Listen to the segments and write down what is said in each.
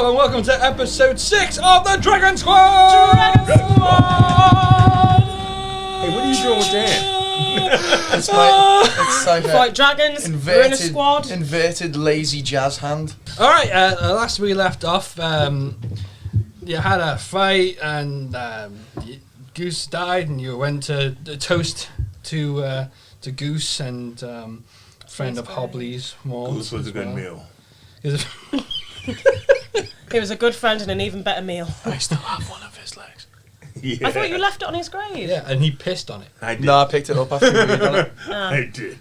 and welcome to episode 6 of the Dragon Squad! Dragon Squad! Hey, what are you doing with Dan? It's like Fight dragons, we're in a squad. Inverted lazy jazz hand. Alright, last we left off, you had a fight and Goose died and you went to toast to Goose and friend of Hobley's. Goose was a good meal. It was a good friend and an even better meal. I still have one of his legs. Yeah. I thought you left it on his grave. Yeah, and he pissed on it. I did. No, I picked it up after we read on it. I did.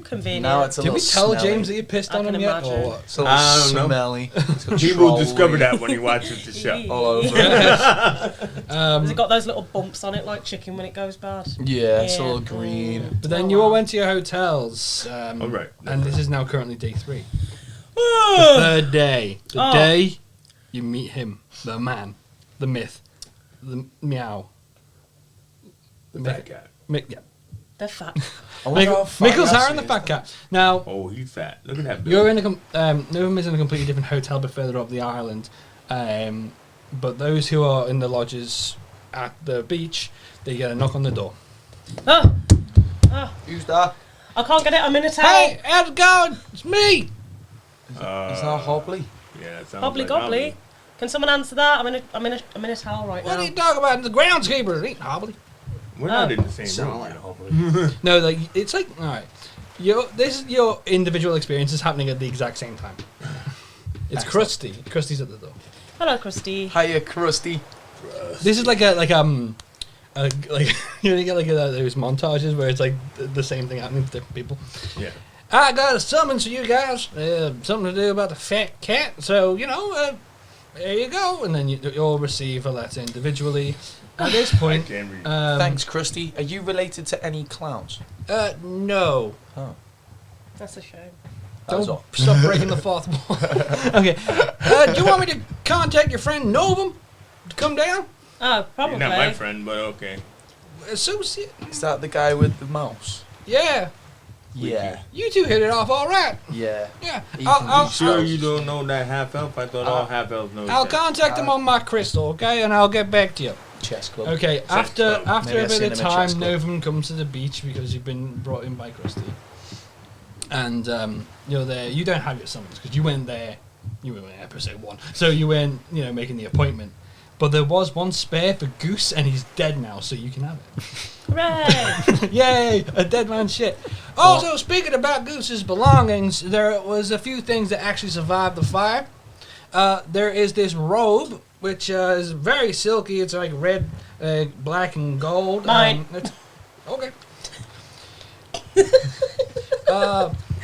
Convenient. Now it's a Did we little tell smelly. James that you pissed I on can him yet? imagine. Or what? It's a little I don't know. smelly. It's got He will trolley discover that when he watches the show. all over. Has it got those little bumps on it like chicken when it goes bad? Yeah, it's a Yeah. little green. But then you all went to your hotels. All right. And this is now currently day 3. The third day. The day you meet him. The man. The myth. The meow. The fat cat. Yeah. They're fat. I wonder how fat Michael's Yassi Aaron the is, fat though. cat. Now, Oh, he's fat. Look at that. Bill. you're in Novum is in a completely different hotel but further up the island. But those who are in the lodges at the beach, they get a knock on the door. Oh, Who's that? I can't get it. I'm in a towel. Hey, how's it going? It's me. Is that Hobley? Yeah, that sounds Gobbly like gobbly. Can someone answer that? I'm in a towel right What now. are you talking about? The groundskeeper. It ain't Hobbly. We're not in the same Sound room. like you a know. Hobley. No, like it's like all right. This is your individual experiences happening at the exact same time. It's Excellent. Krusty. Krusty's at the door. Hello, Krusty. Hiya, Krusty. This is like like you know, you get like those montages where it's like the same thing happening to different people. Yeah. I got a summons for you guys. Something to do about the fat cat. So you know, there you go. And then you'll receive a letter individually. At this I point, can't read. Thanks, Krusty. Are you related to any clowns? no. Oh, That's a shame. that was Don't all. stop breaking the fourth wall. Okay. Do you want me to contact your friend Novum to come down? Oh, probably. You're not my friend, but okay. Associate? Is that the guy with the mouse? Yeah. Yeah. You two hit it off all right. Yeah. Yeah. Ethan, I'll you Sure, you don't know that half elf? I thought all half elves know that. contact him on my crystal, okay, and I'll get back to you. Chess club. Okay. After Maybe a I've bit seen of him at chess time, club. Novum comes to the beach because you've been brought in by Krusty, and you're there. You don't have your summons because you went there. You were in episode 1, so you weren't making the appointment. But there was one spare for Goose, and he's dead now, so you can have it. Hooray! Yay! A dead man shit. Also, speaking about Goose's belongings, there was a few things that actually survived the fire. There is this robe, which is very silky. It's like red, black, and gold. Mine. Okay.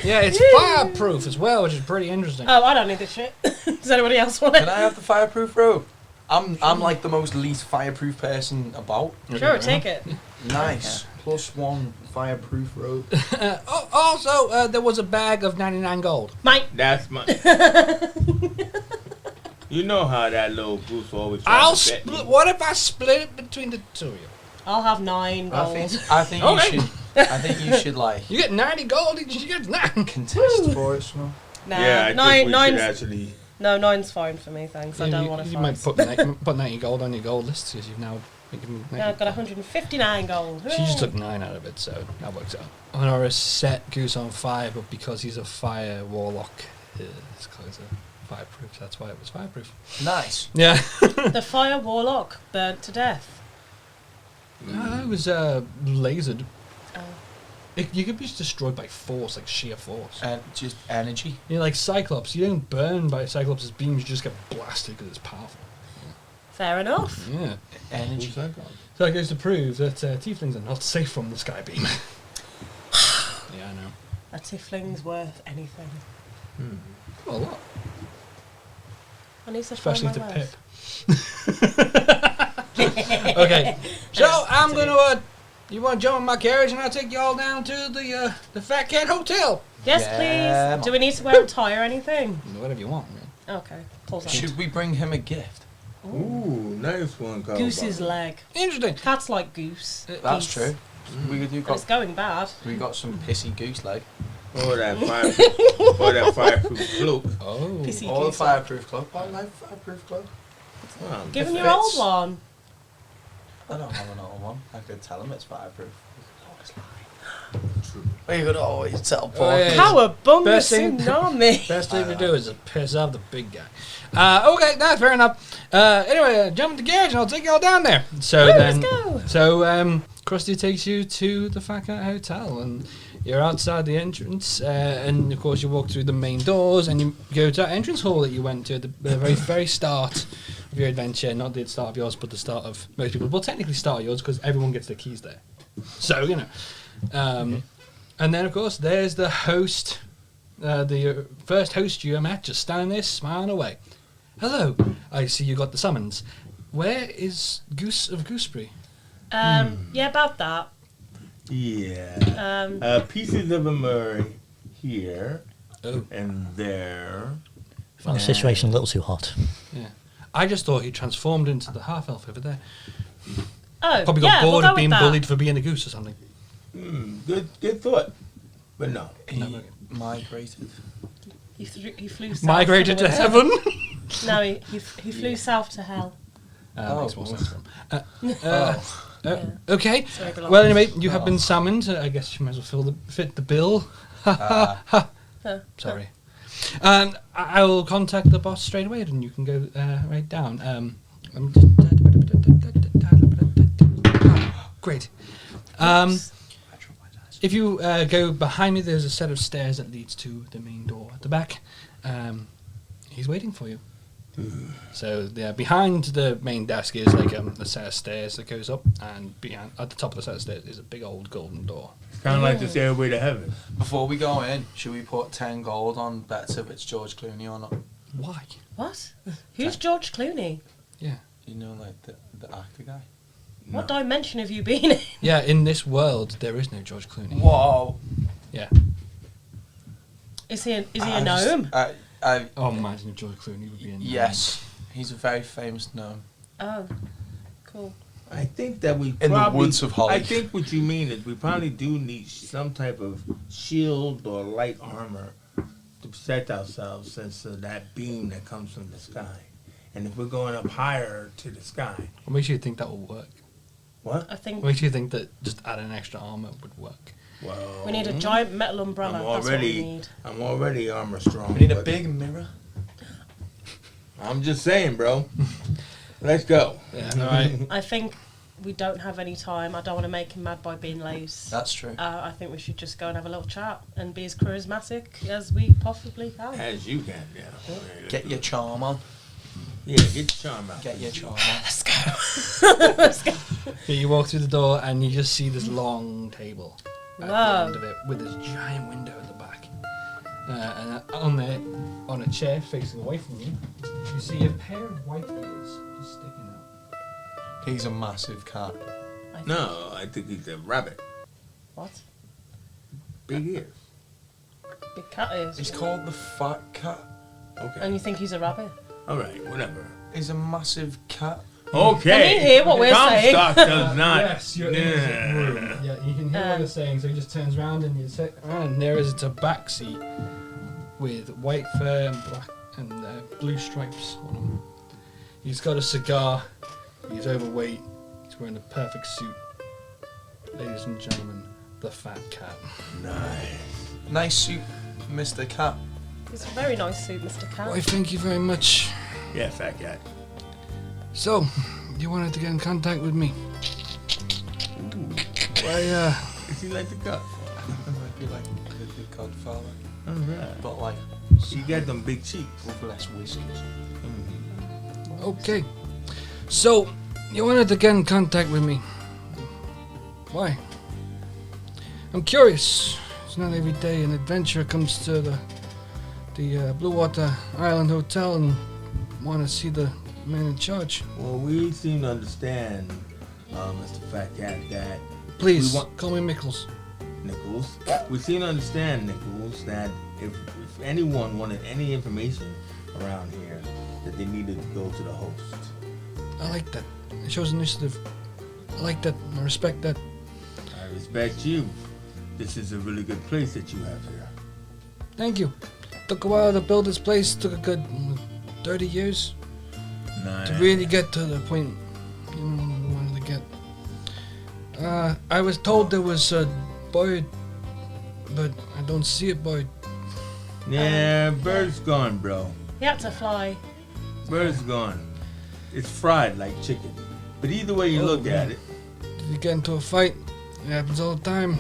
Yeah, it's fireproof as well, which is pretty interesting. Oh, I don't need this shit. Does anybody else want it? Can I have the fireproof robe? I'm like the most least fireproof person about. Sure, take it. Nice. +1 fireproof robe. Also, there was a bag of 99 gold. Mate, That's my. You know how that little goose always tries I'll to bet me. split. What if I split it between the two of you? I'll have 9 gold. I think Okay. you should. I think you should like You get 90 gold, each you get 9. contest for it. So. Nah, Yeah, I think we should nine's, actually. no, 9's fine for me, thanks. I don't want to You might fight. put 90 gold on your gold list because you've now given me Yeah, I've got 159 gold. She just took 9 out of it, so that works out. Honoris set Goose on fire, but because he's a fire warlock, his clothes are fireproof. That's why it was fireproof. Nice. Yeah. The fire warlock burnt to death. It was lasered. Oh. You could be destroyed by force, like sheer force. And just energy. You know, like Cyclops. You don't burn by Cyclops' beams, you just get blasted because it's powerful. Fair enough. Yeah. Energy. Who's that guy? So that goes to prove that tieflings are not safe from the sky beam. Yeah, I know. A tiefling's worth anything. Well, a lot. I need to Especially find to my Pip. Okay, so I'm gonna. You want to jump in my carriage and I'll take you all down to the Fat Cat Hotel? Yes, Yeah, please. Do we need to wear a tie or anything? Whatever you want, man. Okay. Pulls out. Should we bring him a gift? Ooh, nice one, Carl. Goose's leg. Interesting. Cats like goose. That's Geese. true. We do And it's going bad. we got some pissy goose leg. Or that fireproof cloak. Oh. Pissy Or the geezer. fireproof cloak. I like fireproof cloak. Well, Give him It your old fits. one. I don't have an old one. I could tell him it's fireproof. Well, you could always tell Paul. Oh, yeah. Cowabunga Best thing- tsunami. Best thing to do is to piss off the big guy. Okay, that's fair enough. Anyway, jump in the garage and I'll take you all down there. So Let's then, go. so Krusty takes you to the Fat Cat Hotel, and you're outside the entrance. And of course, you walk through the main doors, and you go to that entrance hall that you went to at the very start of your adventure. Not the start of yours, but the start of most people. Well, technically, start of yours because everyone gets their keys there. So you know. And then, of course, there's the host, the first host you met, just standing there smiling away. Hello, I see you got the summons. Where is Goose of Gooseberry? Yeah, about that. Yeah. Pieces of a Murray here Oh, and there. Found the situation a little too hot. yeah. I just thought he transformed into the half elf over there. Oh, Probably yeah, got bored we'll go of being with that. bullied for being a goose or something. Good thought. But no. He No, okay. migrated. He flew south Migrated for to the heaven. winter. No, he flew south to hell. Makes more sense. Oh. Okay. So it belongs. Well, anyway, you have been summoned. I guess you might as well fit the bill. Sorry. And I will contact the boss straight away, and you can go right down. Great. If you go behind me, there's a set of stairs that leads to the main door at the back. He's waiting for you. So behind the main desk is like a set of stairs that goes up, and behind, at the top of the set of stairs is a big old golden door. Kind of like the stairway to heaven. Before we go in, should we put 10 gold on bets if it's George Clooney or not? Why? What? Who's George Clooney? Yeah. You know, like the actor guy. What dimension have you been in? Yeah, in this world, there is no George Clooney. Whoa. Yeah. Is he a gnome? Oh, imagine if George Clooney would be in. Yes, he's a very famous gnome. Oh, cool. I think that we In the probably, woods of Holly. I think what you mean is we probably do need some type of shield or light armor to protect ourselves since of that beam that comes from the sky. And if we're going up higher to the sky, What makes you think that will work? what? I think What makes you think that just adding extra armor would work? Well, we need a giant metal umbrella. That's what we need. I'm already armor strong. We need a but big mirror. I'm just saying, bro. Let's go. Yeah. All right. I think we don't have any time. I don't want to make him mad by being late. That's true. I think we should just go and have a little chat and be as charismatic as we possibly can. As you can, yeah. Get your charm on. Yeah, get your charm out. Get your charm on. Let's go. Let's go. Yeah, you walk through the door and you just see this long table at the Whoa. end of it with this giant window at the back. And on a chair facing away from you, you see a pair of white ears just sticking out. He's a massive cat. I think- No, I think he's a rabbit. What? Big ears. Big cat is. He's called the fat cat. Okay. And you think he's a rabbit? All right, whatever. He's a massive cat. Okay. Can you hear what we're saying? Comstock does not. Yes, you're in the room. Yeah, you can hear what they're saying. So he just turns around and you say, and there is a tabaxi with white fur and black and blue stripes on him. He's got a cigar. He's overweight. He's wearing a perfect suit. Ladies and gentlemen, the Fat Cat. Nice. Nice suit, Mr. Cat. It's a very nice suit, Mr. Cat. Why, thank you very much. Yeah, fat cat. So, you wanted to get in contact with me? Why, Is he like the cut? It might be like the Godfather, All right. but like She got them big cheeks. with less whiskers. okay. So, you wanted to get in contact with me. Why? I'm curious. It's not every day an adventurer comes to the Blue Water Island Hotel and want to see the man in charge. Well, we seem to understand, Mr. Fat Cat, that Please, We want- call me Mickles. Nichols. We seem to understand, Nichols, that if anyone wanted any information around here, that they needed to go to the host. I like that. It shows initiative. I like that. I respect that. I respect you. This is a really good place that you have here. Thank you. Took a while to build this place. Took a good 30 years Nice. to really get to the point we wanted to get. I was told there was a bird, but I don't see a bird. Yeah, bird's gone, bro. He had to fly. Bird's gone. It's fried like chicken. But either way you look at it, Did you get into a fight? It happens all the time.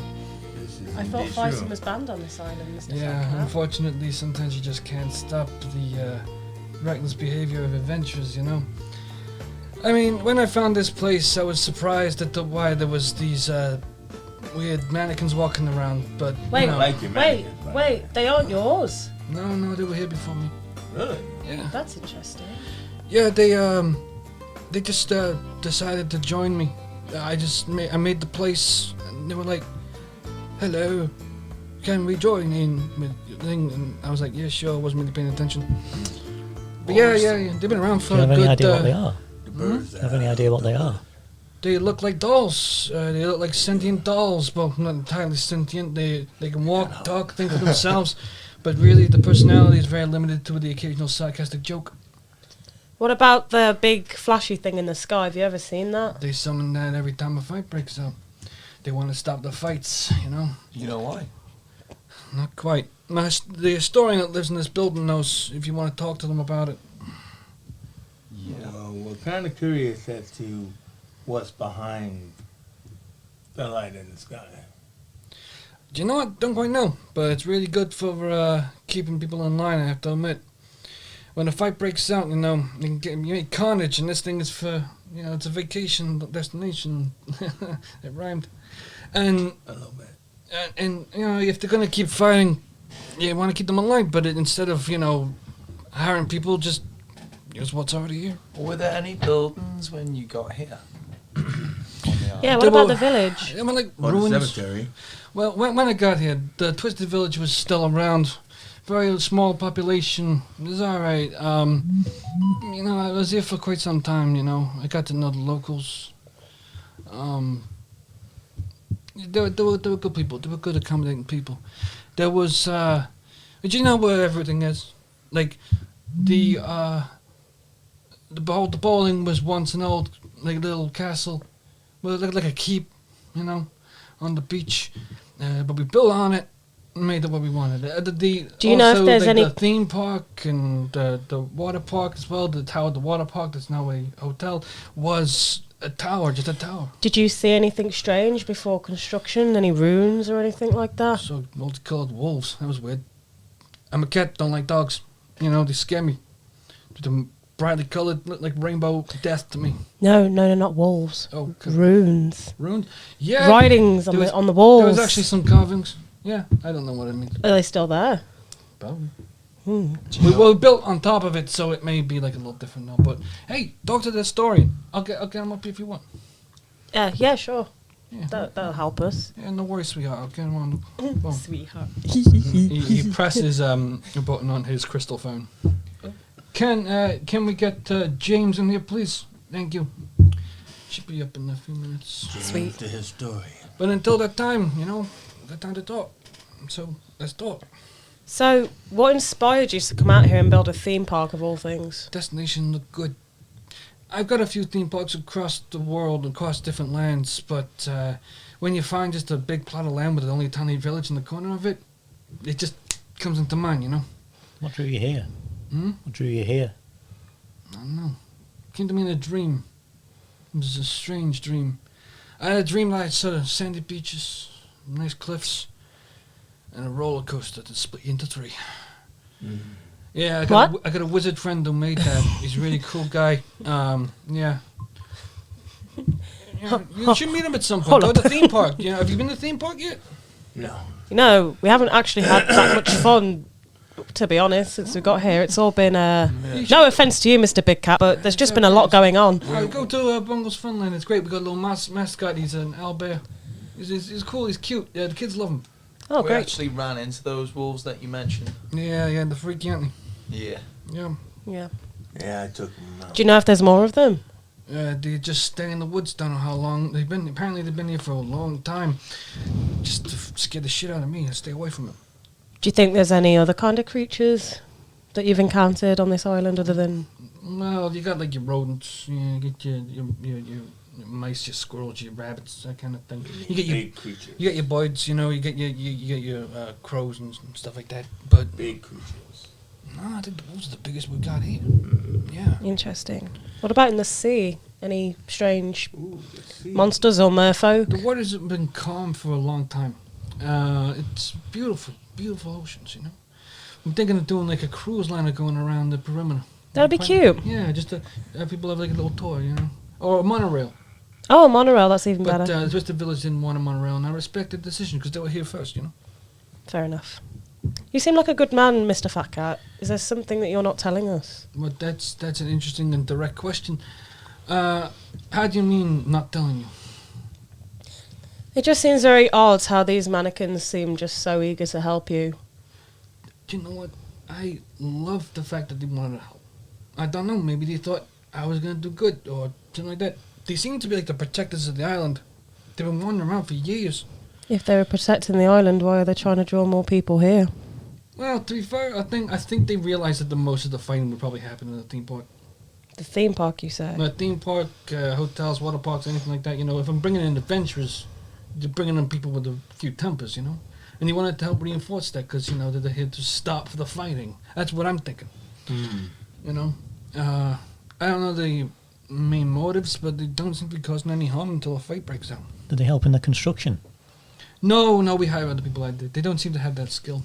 this is I thought indeed fighting true. was banned on this island, Mr. Yeah, Falconer. unfortunately, sometimes you just can't stop the reckless behavior of adventurers, you know. I mean, when I found this place, I was surprised at why there was these weird mannequins walking around, but Wait, you know, I like your Wait, mannequins, by the wait, way. they aren't yours. no, they were here before me. Really? Yeah, That's interesting. yeah, they just decided to join me. I made the place, and they were like, "Hello, can we join in with your thing?" And I was like, "Yeah, sure." I wasn't really paying attention. But yeah, they've been around Do for you have a any good. idea what they are? The bird's Do you have any idea what they are? They look like dolls. They look like sentient dolls. Well, not entirely sentient. They can walk, talk, think for themselves. But really, the personality is very limited to the occasional sarcastic joke. What about the big flashy thing in the sky? Have you ever seen that? They summon that every time a fight breaks out. They want to stop the fights, you know? You know why? Not quite. The historian that lives in this building knows if you want to talk to them about it. Yeah. Well, we're kind of curious as to what's behind the light in the sky. Do you know what? Don't quite know. But it's really good for keeping people in line, I have to admit. When a fight breaks out, you know, you make carnage, and this thing is for, you know, it's a vacation destination. It rhymed. And, A little bit. and you know, if they're going to keep fighting, you want to keep them alive, but instead of, you know, hiring people, just use what's already here. Were there any buildings when you got here? Yeah, what They about were- the village? I mean, like Or the ruins. cemetery. Well, when I got here, the Twisted Village was still around. Very small population. It was alright. You know, I was here for quite some time, you know. I got to know the locals. They were good people. They were good, accommodating people. There was, did you know where everything is? Like, the bowling was once an old, like, little castle. Well, it looked like a keep, you know, on the beach. But we built on it and made it what we wanted. Do you know if also, there's like, any- the theme park and the water park as well, the tower, the water park that's now a hotel, was a tower, just a tower. Did you see anything strange before construction? Any ruins or anything like that? So multicolored wolves. That was weird. I'm a cat, don't like dogs. You know, they scare me. The brightly colored, look like rainbow death to me. No, they're not wolves. Oh, Runes. ruined? Yeah. Writings on there was- the walls. There was actually some carvings. Yeah, I don't know what it means. Are they still there? Probably. Hmm. We built on top of it, so it may be like a little different now. But hey, talk to the historian. I'll get him up if you want. Yeah, sure. Yeah, That'll help us. yeah, no worries, sweetheart. I'll get him on. Well, Sweetheart. he presses a button on his crystal phone. Can we get James in here, please? Thank you. Should be up in a few minutes. James the historian. But until that time, you know, got time to talk. So let's talk. So, what inspired you to come out here and build a theme park of all things? Destination look good. I've got a few theme parks across the world, across different lands, but when you find just a big plot of land with only a tiny village in the corner of it, it just comes into mind, you know? What drew you here? What drew you here? I don't know. Came to me in a dream. It was a strange dream. I had a dream that I saw sandy beaches, nice cliffs, and a roller coaster that split you into three. Yeah, I got a wizard friend who made that. He's a really cool guy. Yeah. You should meet him at some point. Go to the theme park. You know, have you been to the theme park yet? No. You know, we haven't actually had that much fun, to be honest, since we got here. It's all been, no offence to you, Mr. Big Cat, but there's just been a lot going on. Go to Bungle's Funland. It's great. We got a little mascot. He's an owlbear. He's cool. He's cute. Yeah, the kids love him. Oh, We great. actually ran into those wolves that you mentioned. Yeah, the freaky auntie. Yeah. Yeah. Yeah. Yeah, I took him out. Do you know if there's more of them? They just stay in the woods. Don't know how long they've been. Apparently, they've been here for a long time. Just to scare the shit out of me and stay away from them. Do you think there's any other kind of creatures that you've encountered on this island other than... Well, you got like your rodents, you get your mice, your squirrels, your rabbits, that kind of thing. You get your big creatures. you get your birds, you know, you get your crows and stuff like that. But Big creatures. no, I think those are the biggest we got here. Yeah. Interesting. What about in the sea? Any strange Ooh, let's see. monsters or merfolk? The water's been calm for a long time. It's beautiful, beautiful oceans, you know. I'm thinking of doing like a cruise liner going around the perimeter. That'd be cute. Yeah, just to have people have like a little tour, you know. Or a monorail. Oh, monorail, that's even But better. the Twisted Village didn't want a monorail, and I respect the decision because they were here first, you know. Fair enough. You seem like a good man, Mr. Fat Cat. Is there something that you're not telling us? But that's an interesting and direct question. How do you mean not telling you? It just seems very odd how these mannequins seem just so eager to help you. Do you know what? I love the fact that they wanted to help. I don't know, maybe they thought I was going to do good or something like that. They seem to be like the protectors of the island. They've been wandering around for years. If they were protecting the island, why are they trying to draw more people here? Well, to be fair, I think they realized that the most of the fighting would probably happen in the theme park. The theme park, you say? The theme park, hotels, water parks, anything like that. You know, if I'm bringing in adventurers, you're bringing in people with a few tempers, you know? And you wanted to help reinforce that because, you know, they're here to stop the fighting. That's what I'm thinking. You know? I don't know the main motives, but they don't seem to be causing any harm until a fight breaks out. Did they help in the construction? No, we hire other people. They don't seem to have that skill.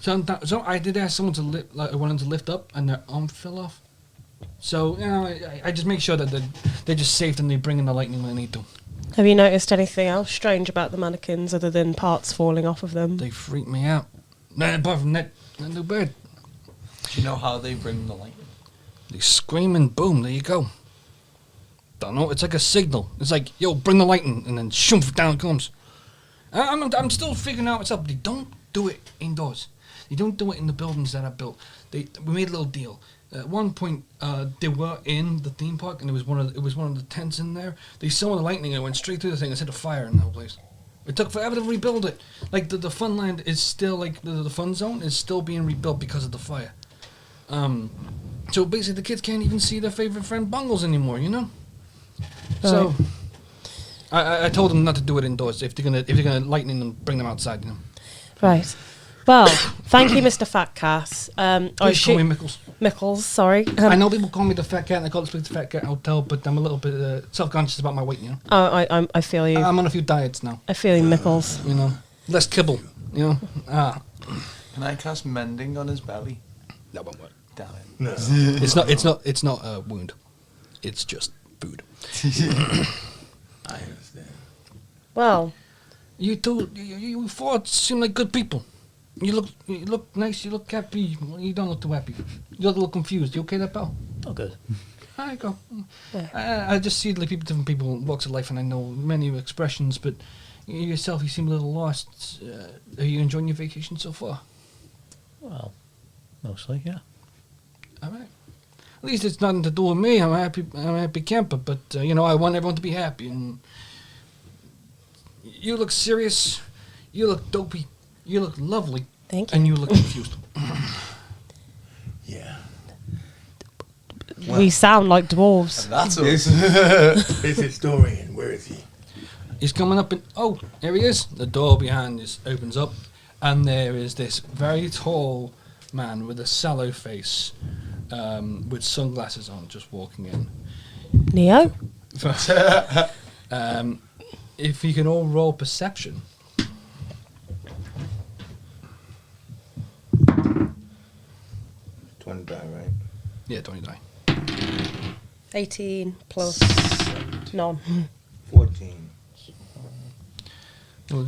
So I did ask someone to lift, like, I wanted to lift up, and their arm fell off. So, you know, I just make sure that they're just safe and they bring in the lightning when they need to. Have you noticed anything else strange about the mannequins other than parts falling off of them? They freak me out. Nah, apart from that, not too bad. Do you know how they bring the lightning? They scream and boom, there you go. Don't know, it's like a signal. It's like, yo, bring the lightning, and then shoom, down it comes. I'm still figuring out what's up. They don't do it indoors. They don't do it in the buildings that I built. We made a little deal. At one point, they were in the theme park, and it was one of the tents in there. They saw the lightning, and it went straight through the thing and set a fire in the whole place. It took forever to rebuild it. Like the fun land is still like the fun zone is still being rebuilt because of the fire. So basically, the kids can't even see their favorite friend Bungles anymore. You know. So I told them not to do it indoors. If they're gonna lightning them, bring them outside. You know. Right. Well, thank you, Mr. Fat Cat. Please call me Mickles. Mickles, sorry. I know people call me the Fat Cat, and I call it the Fat Cat Hotel, but I'm a little bit self-conscious about my weight. You know. I feel you. I'm on a few diets now. I feel you, Mickles. You know, less kibble. You know. Can I cast mending on his belly? That won't work. Damn it. No. It's not a wound. It's just food. I understand. Well, You two, you four seem like good people. You look nice. You look happy. Well, you don't look too happy. You look a little confused. You okay, that pal? Oh, good. There you go. Yeah. I just see like different people, walks of life, and I know many expressions. But you yourself, you seem a little lost. Are you enjoying your vacation so far? Well, mostly, yeah. All right. At least it's nothing to do with me. I'm a happy camper. But you know, I want everyone to be happy. And you look serious. You look dopey. You look lovely. thank you. And you look confused. Yeah. We sound like dwarves. That's This, us. this historian, where is he? He's coming up and oh, there he is. The door behind us opens up, and there is this very tall man with a sallow face, with sunglasses on, just walking in. Neo? If you can all roll perception. 20 die, right? Yeah, 20 die. 18 plus none. 14.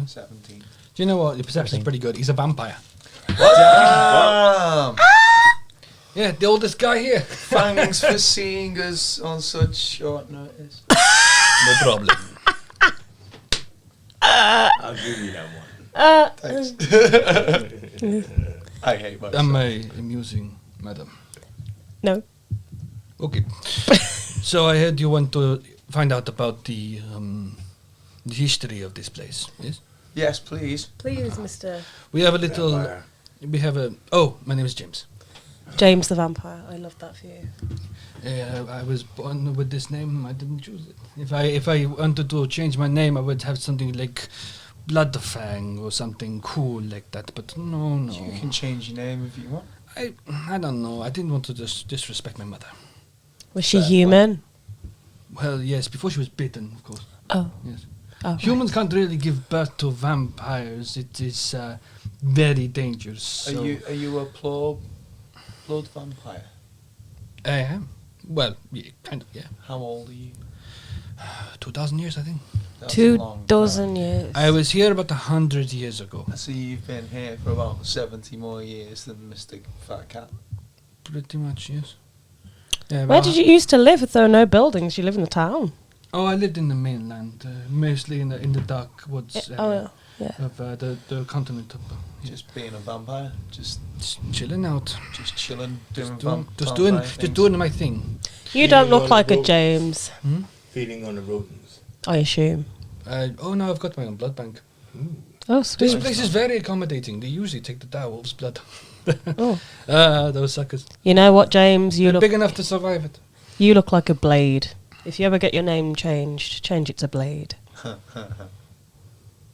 17. Do you know what? Your perception's pretty good. He's a vampire. Damn! Yeah, the oldest guy here. Thanks for seeing us on such short notice. No problem. I'll give you that one. Thanks. I hate myself. Am I amusing, madam? No. Okay. So I heard you want to find out about the history of this place. Yes. Yes, please. Please, Mr. We have a little. Vampire. We have a. Oh, my name is James. James the Vampire. I love that for you. I was born with this name. I didn't choose it. If I wanted to change my name, I would have something like Bloodfang or something cool like that. But no. You can change your name if you want. I don't know. I didn't want to disrespect my mother. Was she Fair human? Well, yes, before she was bitten, of course. Oh. Yes. Oh, Humans can't really give birth to vampires. It is very dangerous. So Are you a blood vampire? I am. Well, yeah, kind of, yeah. How old are you? 2,000 years, I think. That's a Two long dozen time. years. I was here about 100 years ago. So you've been here for about 70 more years than Mr. Fat Cat. Pretty much, yes. Yeah, Where well, did you used to live if there were no buildings? You live in the town. Oh, I lived in the mainland, mostly in the dark woods Oh, yeah. of the continent. Just being a vampire, just Chilling out, chilling, doing just doing my thing. You don't Feeding look on like the a rope. James, Hmm? Feeding on the rodents. I assume. Oh no, I've got my own blood bank. Oh, This sweet. place is very accommodating. They usually take the direwolf's blood. Oh. Those suckers. You know what, James? You They're look big enough to survive it. You look like a Blade. If you ever get your name changed, change it to Blade.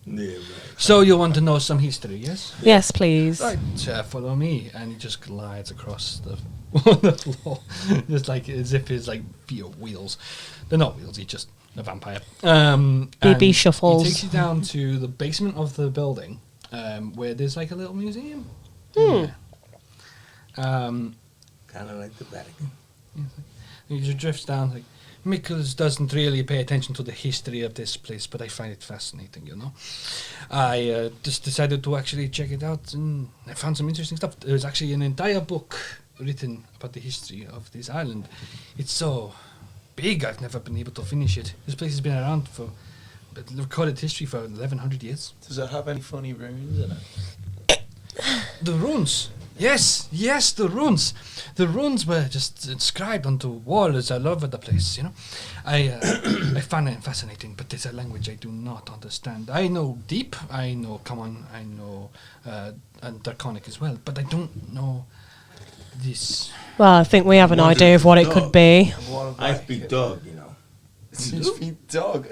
Yeah, right. So you want to know some history, yes? Yes, please. Right, follow me. And he just glides across the, the floor, just like as if it's like via wheels. They're not wheels. He's just a vampire. BB and shuffles. He takes you down to the basement of the building, where there's like a little museum. Hmm. Kind of like the Vatican. He just drifts down. Like Mikkels doesn't really pay attention to the history of this place, but I find it fascinating. You know, I just decided to actually check it out, and I found some interesting stuff. There's actually an entire book written about the history of this island. It's so big, I've never been able to finish it. This place has been around for recorded history for 1,100 years. Does it have any funny runes in it? The runes. Yes, the runes. The runes were just inscribed onto walls all over the place, you know. I find it fascinating, but it's a language I do not understand. I know Deep, I know Common, I know and Draconic as well, but I don't know this. Well, I think we have an What idea is of what it dog? could be. What have I speak dog, you know. You speak dog.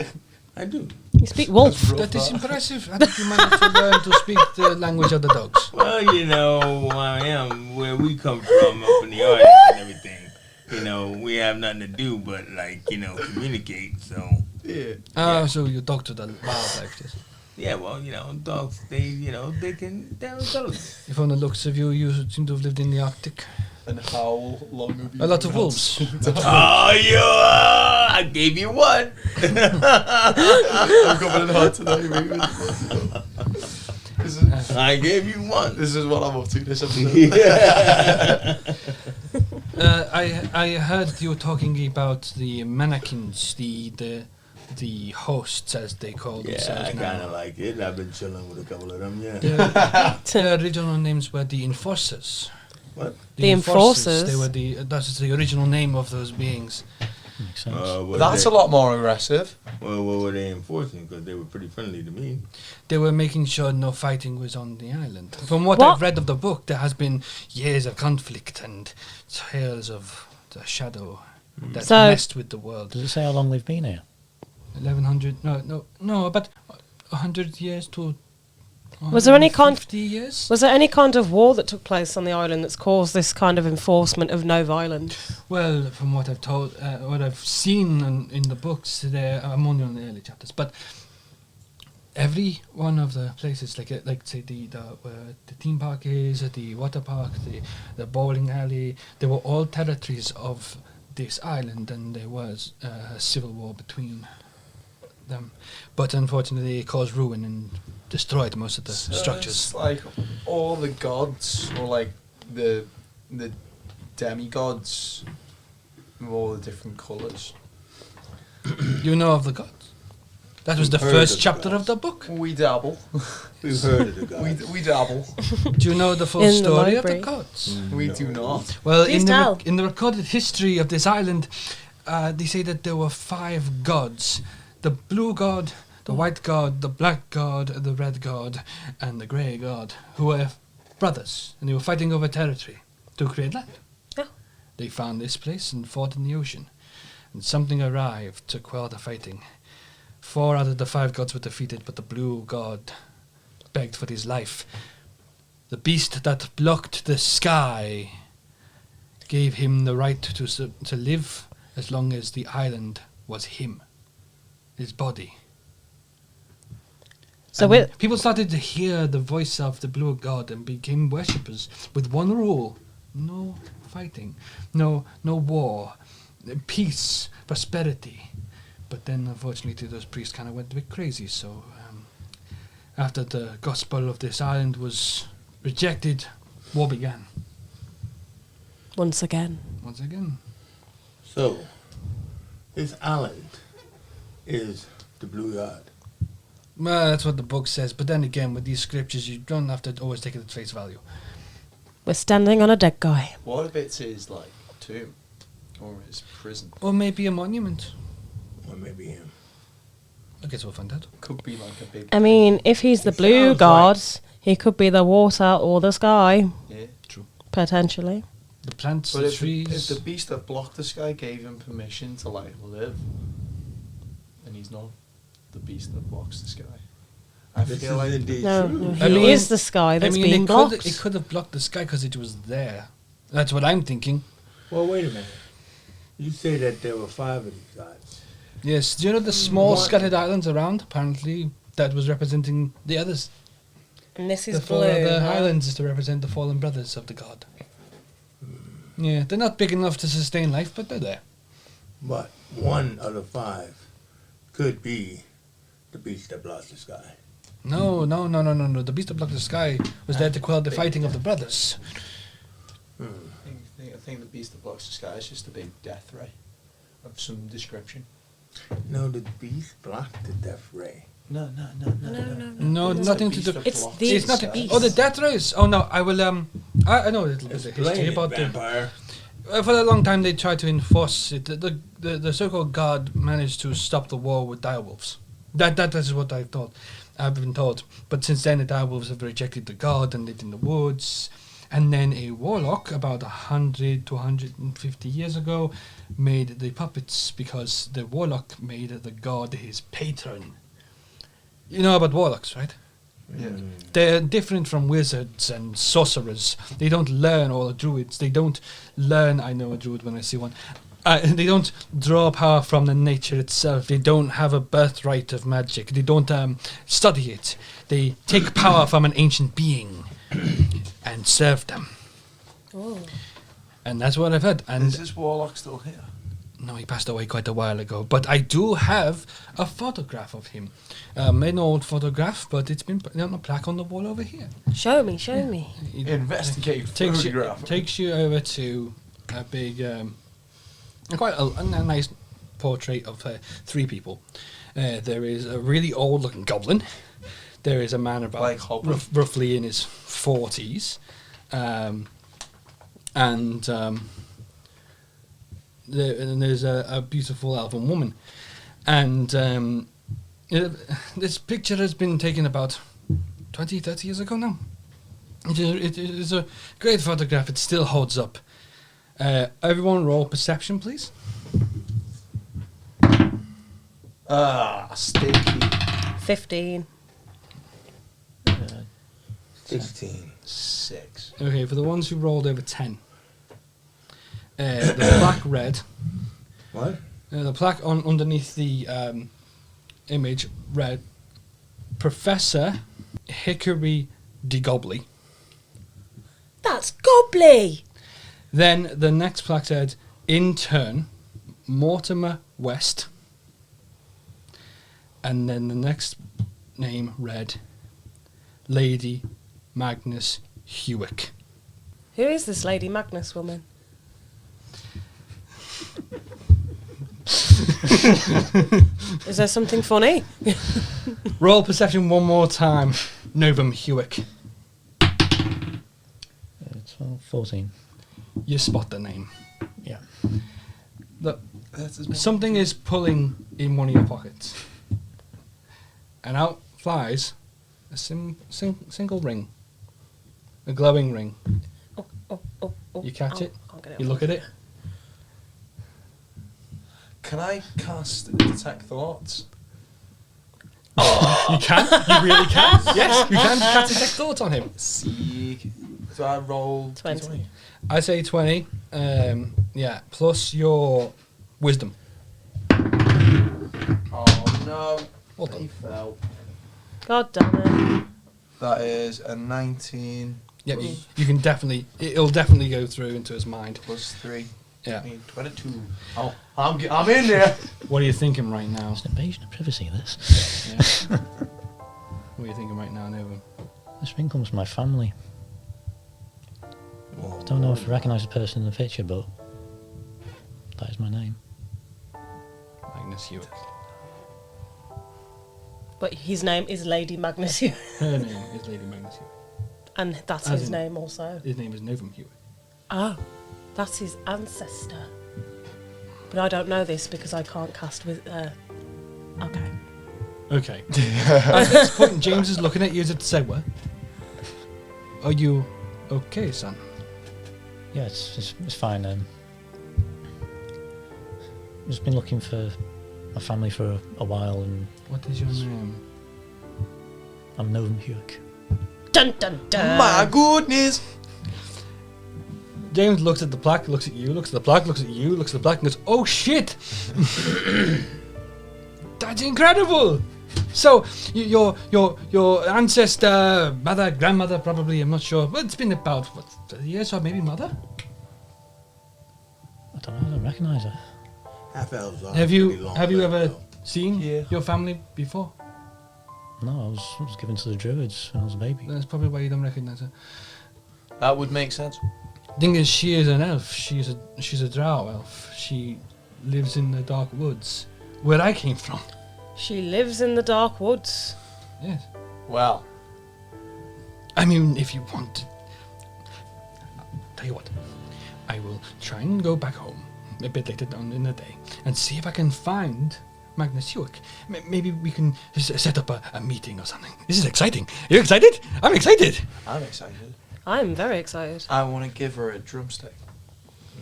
I do. You speak wolf. That is impressive. I think you managed to learn to speak the language of the dogs. Well, you know, I am where we come from up in the arts and everything. You know, we have nothing to do but, like, you know, communicate. So, Yeah. So you talk to the wildlife, yes. yeah, well, you know, dogs, they can, they're intelligent. From the looks of you, you seem to have lived in the Arctic. And how long have you A lot been of wolves. Oh, I gave you one. I'm coming in hard today, mate. I gave you one. This is what I'm up to this episode. I heard you talking about the mannequins, the hosts as they call Yeah, themselves I now. kind of like it. I've been chilling with a couple of them, yeah. Their original names were the Enforcers. What? The Enforcers? They were that's the original name of those beings. Makes sense. That's a lot more aggressive. Well, what were they enforcing? Because they were pretty friendly to me. They were making sure no fighting was on the island. From what What? I've read of the book, there has been years of conflict and tales of the shadow that So- messed with the world. Does it say how long they've been here? 1,100, no, about 100 years to Was there any 50 years? Was there any kind of war that took place on the island that's caused this kind of enforcement of no violence? Well, from what I've told, what I've seen in the books, I'm only on the early chapters, but every one of the places, like say the theme park is, the water park, the bowling alley, they were all territories of this island, and there was a civil war between them. But unfortunately, it caused ruin and destroyed most of the structures. It's like all the gods, or like the demigods, with all the different colours. You know of the gods? That was the We've heard first of the chapter of gods. the book. We dabble. We've heard of the guys. We dabble. Do you know the full In the story of the library. gods? We do not. Well, Please in tell. in the recorded history of this island, they say that there were 5 gods: the blue god, the white god, the black god, the red god, and the grey god, who were brothers, and they were fighting over territory to create land. Yeah. They found this place and fought in the ocean, and something arrived to quell the fighting. 4 out of the 5 gods were defeated, but the blue god begged for his life. The beast that blocked the sky gave him the right to live as long as the island was him, his body. So And with people started to hear the voice of the blue god and became worshippers with one rule: no fighting, no war, peace, prosperity. But then, unfortunately, those priests kind of went a bit crazy. So, after the gospel of this island was rejected, war began once again, once again. So, this island is the blue god. Well, that's what the book says. But then again, with these scriptures, you don't have to always take it at face value. we're standing on a dead guy. What if it's his like tomb or his prison? Or maybe a monument. Or maybe him. I guess we'll find out. Could be like a big. I mean, if he's the It blue sounds god, he could be the water or the sky, Yeah. True. potentially. The plants, But the if trees. the beast that blocked the sky gave him permission to like live, and he's not the beast that blocks the sky. I This feel is like indeed No, true. no, I he mean- is the sky that's being it blocked. Could, it could have blocked the sky because it was there. That's what I'm thinking. Well, wait a minute. You say that there were 5 of these gods. Yes. Do you know the small What? scattered islands around? Apparently, that was representing the others. And this The is 4 blue. other huh? islands is to represent the fallen brothers of the god. Yeah, they're not big enough to sustain life, but they're there. But 1 of the 5 could be the beast that blocks the sky. No. The beast that blocked the sky was there to quell the fighting of the brothers. I think the beast that blocks the sky is just a big death ray of some description. No, the beast blocked the death ray. No. No, It's nothing the to beast do. that It's blocks the It's not. beast. Oh, the death rays. Oh no, I will. I know a little bit of history Explain it, about the. vampire. For a long time, they tried to enforce it. The so-called god managed to stop the war with direwolves. That is what I've been told. But since then, the direwolves have rejected the god and lived in the woods. And then a warlock, about 100 to 150 years ago, made the puppets because the warlock made the god his patron. You know about warlocks, right? Yeah. They're different from wizards and sorcerers. They don't learn, or druids. They don't learn. I know a druid when I see one. They don't draw power from the nature itself. They don't have a birthright of magic. They don't study it. They take power from an ancient being and serve them. Oh. And that's what I've heard. And Is this warlock still here? no, he passed away quite a while ago. But I do have a photograph of him. An old photograph, but it's been put on a plaque on the wall over here. Show me. It Investigate takes photograph. takes you over to a big, quite a nice portrait of 3 people. There is a really old-looking goblin. There is a man about Like Hobgoblin? roughly in his 40s, and there's a beautiful elven woman, and this picture has been taken about 20, 30 years ago now. It is a great photograph. It still holds up. Everyone roll perception, please. Sticky. 15. 16. 6. Okay, for the ones who rolled over 10. The plaque read, What? the plaque underneath the image read, Professor Hickory DeGobley. That's Gobbly! Then the next plaque said, Intern Mortimer West. And then the next name read, Lady Magnus Hewick. Who is this Lady Magnus woman? Is there something funny? Roll perception one more time. Novum Hewick. 12, 14. You spot the name. Yeah. Look, That's his something is pulling in one of your pockets. And out flies a single ring. A glowing ring. Oh, You catch oh, it. can't get You off. look at it. Can I cast detect thoughts? You can. You really can. Yes, you can. Cast detect thoughts on him. See, do I roll 20? I say 20. Yeah, plus your wisdom. Oh no! Well done. He fell. God damn it. That is a 19 Yeah, you can definitely. It'll definitely go through into his mind. plus 3. Yeah. 22. Oh, I'm in there. What are you thinking right now? It's an invasion of privacy, this. Yeah. What are you thinking right now, Nova? This ring comes from my family. Well, I don't know if I recognise the person in the picture, but that is my name. Magnus Hewitt. But his name is Lady Magnus Hewitt. Her name is Lady Magnus Hewitt. And that's As his in- name also. His name is Novum Hewitt. Oh, that's his ancestor. But I don't know this because I can't cast with. Okay. Okay. At this point, James is looking at you as if to say, "What? Are you okay, son?" Yeah, it's fine. I've just been looking for my family for a while, and What is your name? I'm Novum Hewitt. Dun dun dun. My goodness. James looks at the plaque, looks at you, looks at the plaque, looks at you, looks at the plaque, and goes, "Oh shit! That's incredible! So your ancestor, mother, grandmother, probably, I'm not sure. Well, it's been about what 30 years, or maybe mother. I don't know. I don't recognise her. half elves are Have pretty you long have you lived, ever though. seen Yeah. your family before? No, I was given to the druids when I was a baby. That's probably why you don't recognize her. That would make sense. Thing is, she is an elf. She's a drow elf. She lives in the dark woods, where I came from. She lives in the dark woods. Yes. Well, I mean, if you want to. Tell you what, I will try and go back home a bit later down in the day and see if I can find Magnus Hewitt. Maybe we can set up a meeting or something. This is exciting. Are you excited? I'm excited. I'm excited. I'm very excited. I want to give her a drumstick.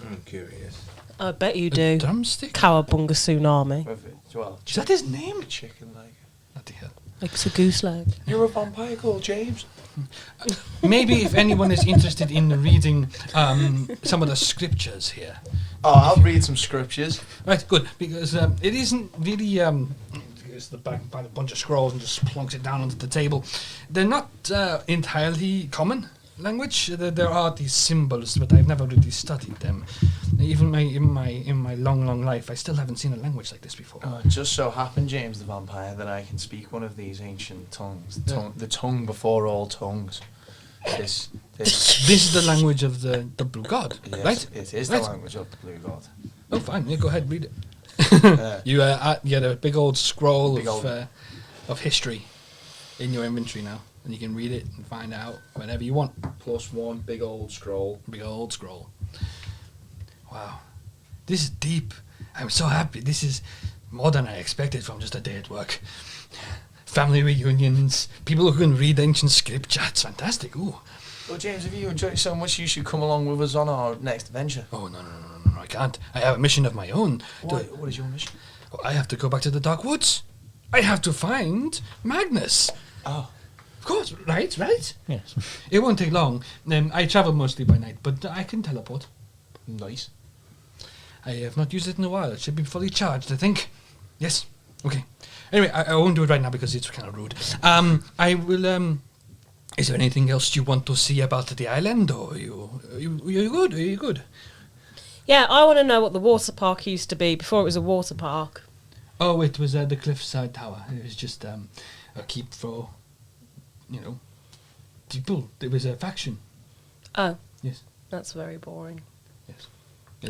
I'm curious. I bet you A do. drumstick? Cowabunga Tsunami. With it. Well, Is that his name? chicken leg. Bloody hell. Like it's a goose leg. You're a vampire called James. Maybe if anyone is interested in reading some of the scriptures here. Oh, I'll read some scriptures. Right, good, because it isn't really. Goes to the back by a bunch of scrolls and just plonks it down onto the table. They're not entirely common language. There are these symbols, but I've never really studied them. Even in my long life, I still haven't seen a language like this before. It just so happened, James the vampire, that I can speak one of these ancient tongues. The tongue before all tongues. This This is the language of the blue god, yes, right? it is Right. the language of the blue god. Oh, fine. Yeah, go ahead, read it. Uh, You get a big old scroll Big old- of history in your inventory now, and you can read it and find out whenever you want. +1 big old scroll. Big old scroll. Wow, this is deep. I'm so happy. This is more than I expected from just a day at work. Family reunions, people who can read ancient scripture. It's fantastic. Ooh. Well, James, if you enjoy it so much, you should come along with us on our next adventure. Oh no, I can't. I have a mission of my own. What is your mission? I have to go back to the dark woods. I have to find Magnus. Oh, Of course, right? Yes. It won't take long. I travel mostly by night, but I can teleport. nice. I have not used it in a while. It should be fully charged, I think. Yes. Okay. Anyway, I won't do it right now because it's kind of rude. I will. Is there anything else you want to see about the island, or are you good? Are you good? Yeah, I want to know what the water park used to be before it was a water park. Oh, it was the Cliffside Tower. It was just a keep for, people. It was a faction. Oh, Yes. that's very boring. Yes.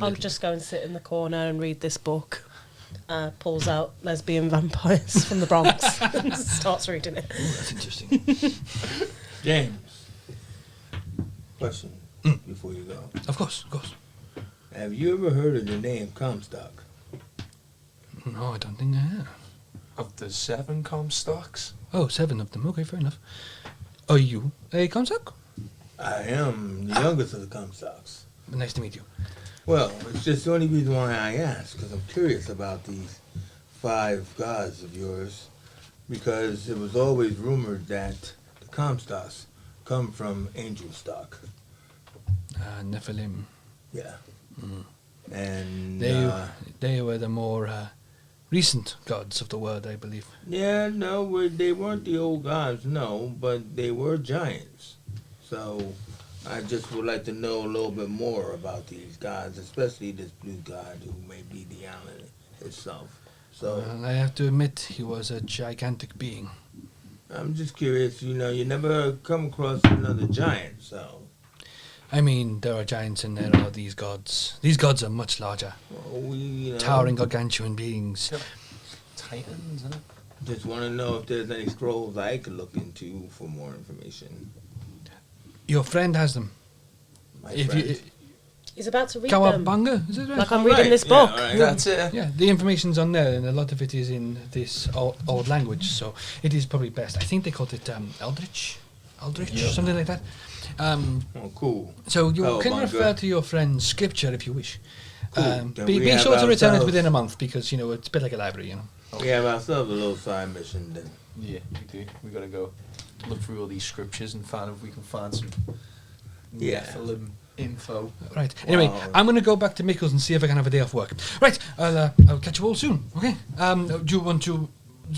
I'll just go and sit in the corner and read this book. Pulls out Lesbian Vampires from the Bronx and starts reading it. Ooh, that's interesting. James, question before you go. Of course. Have you ever heard of the name Comstock? No, I don't think I have. Of the 7 Comstocks? Oh, 7 of them. Okay, fair enough. Are you a Comstock? I am the youngest of the Comstocks. Nice to meet you. Well, it's just the only reason why I ask, because I'm curious about these 5 gods of yours, because it was always rumored that the Comstocks come from angel stock. Nephilim. Yeah. And They were the more recent gods of the world, I believe. yeah, no, they weren't the old gods, no, but they were giants. So I just would like to know a little bit more about these gods, especially this blue god who may be the island itself. So I have to admit, he was a gigantic being. I'm just curious, you never come across another giant, so. I mean, there are giants and there are these gods. These gods are much larger, Well, towering gargantuan beings. Titans, isn't it? just want to know if there's any scrolls I could look into for more information. Your friend has them. My If friend. you, He's about to read them. Kawabanga, is it right? Like I'm Oh, reading right, this yeah, book. all right. That's it. Yeah, the information's on there, and a lot of it is in this old language, so it is probably best. I think they called it Eldritch, something like that. Oh, cool. So you Oh, can my refer God. to your friend's scripture if you wish. Cool. Then Be we have sure to return it ourselves- within a month because it's a bit like a library, you know. We have ourselves a little side mission then. Yeah, we do. We gotta go look through all these scriptures and find if we can find some Yeah. Nephilim info. Right. Anyway, Wow. I'm going to go back to Mikkels and see if I can have a day off work. Right. I'll catch you all soon. Okay. Do you want to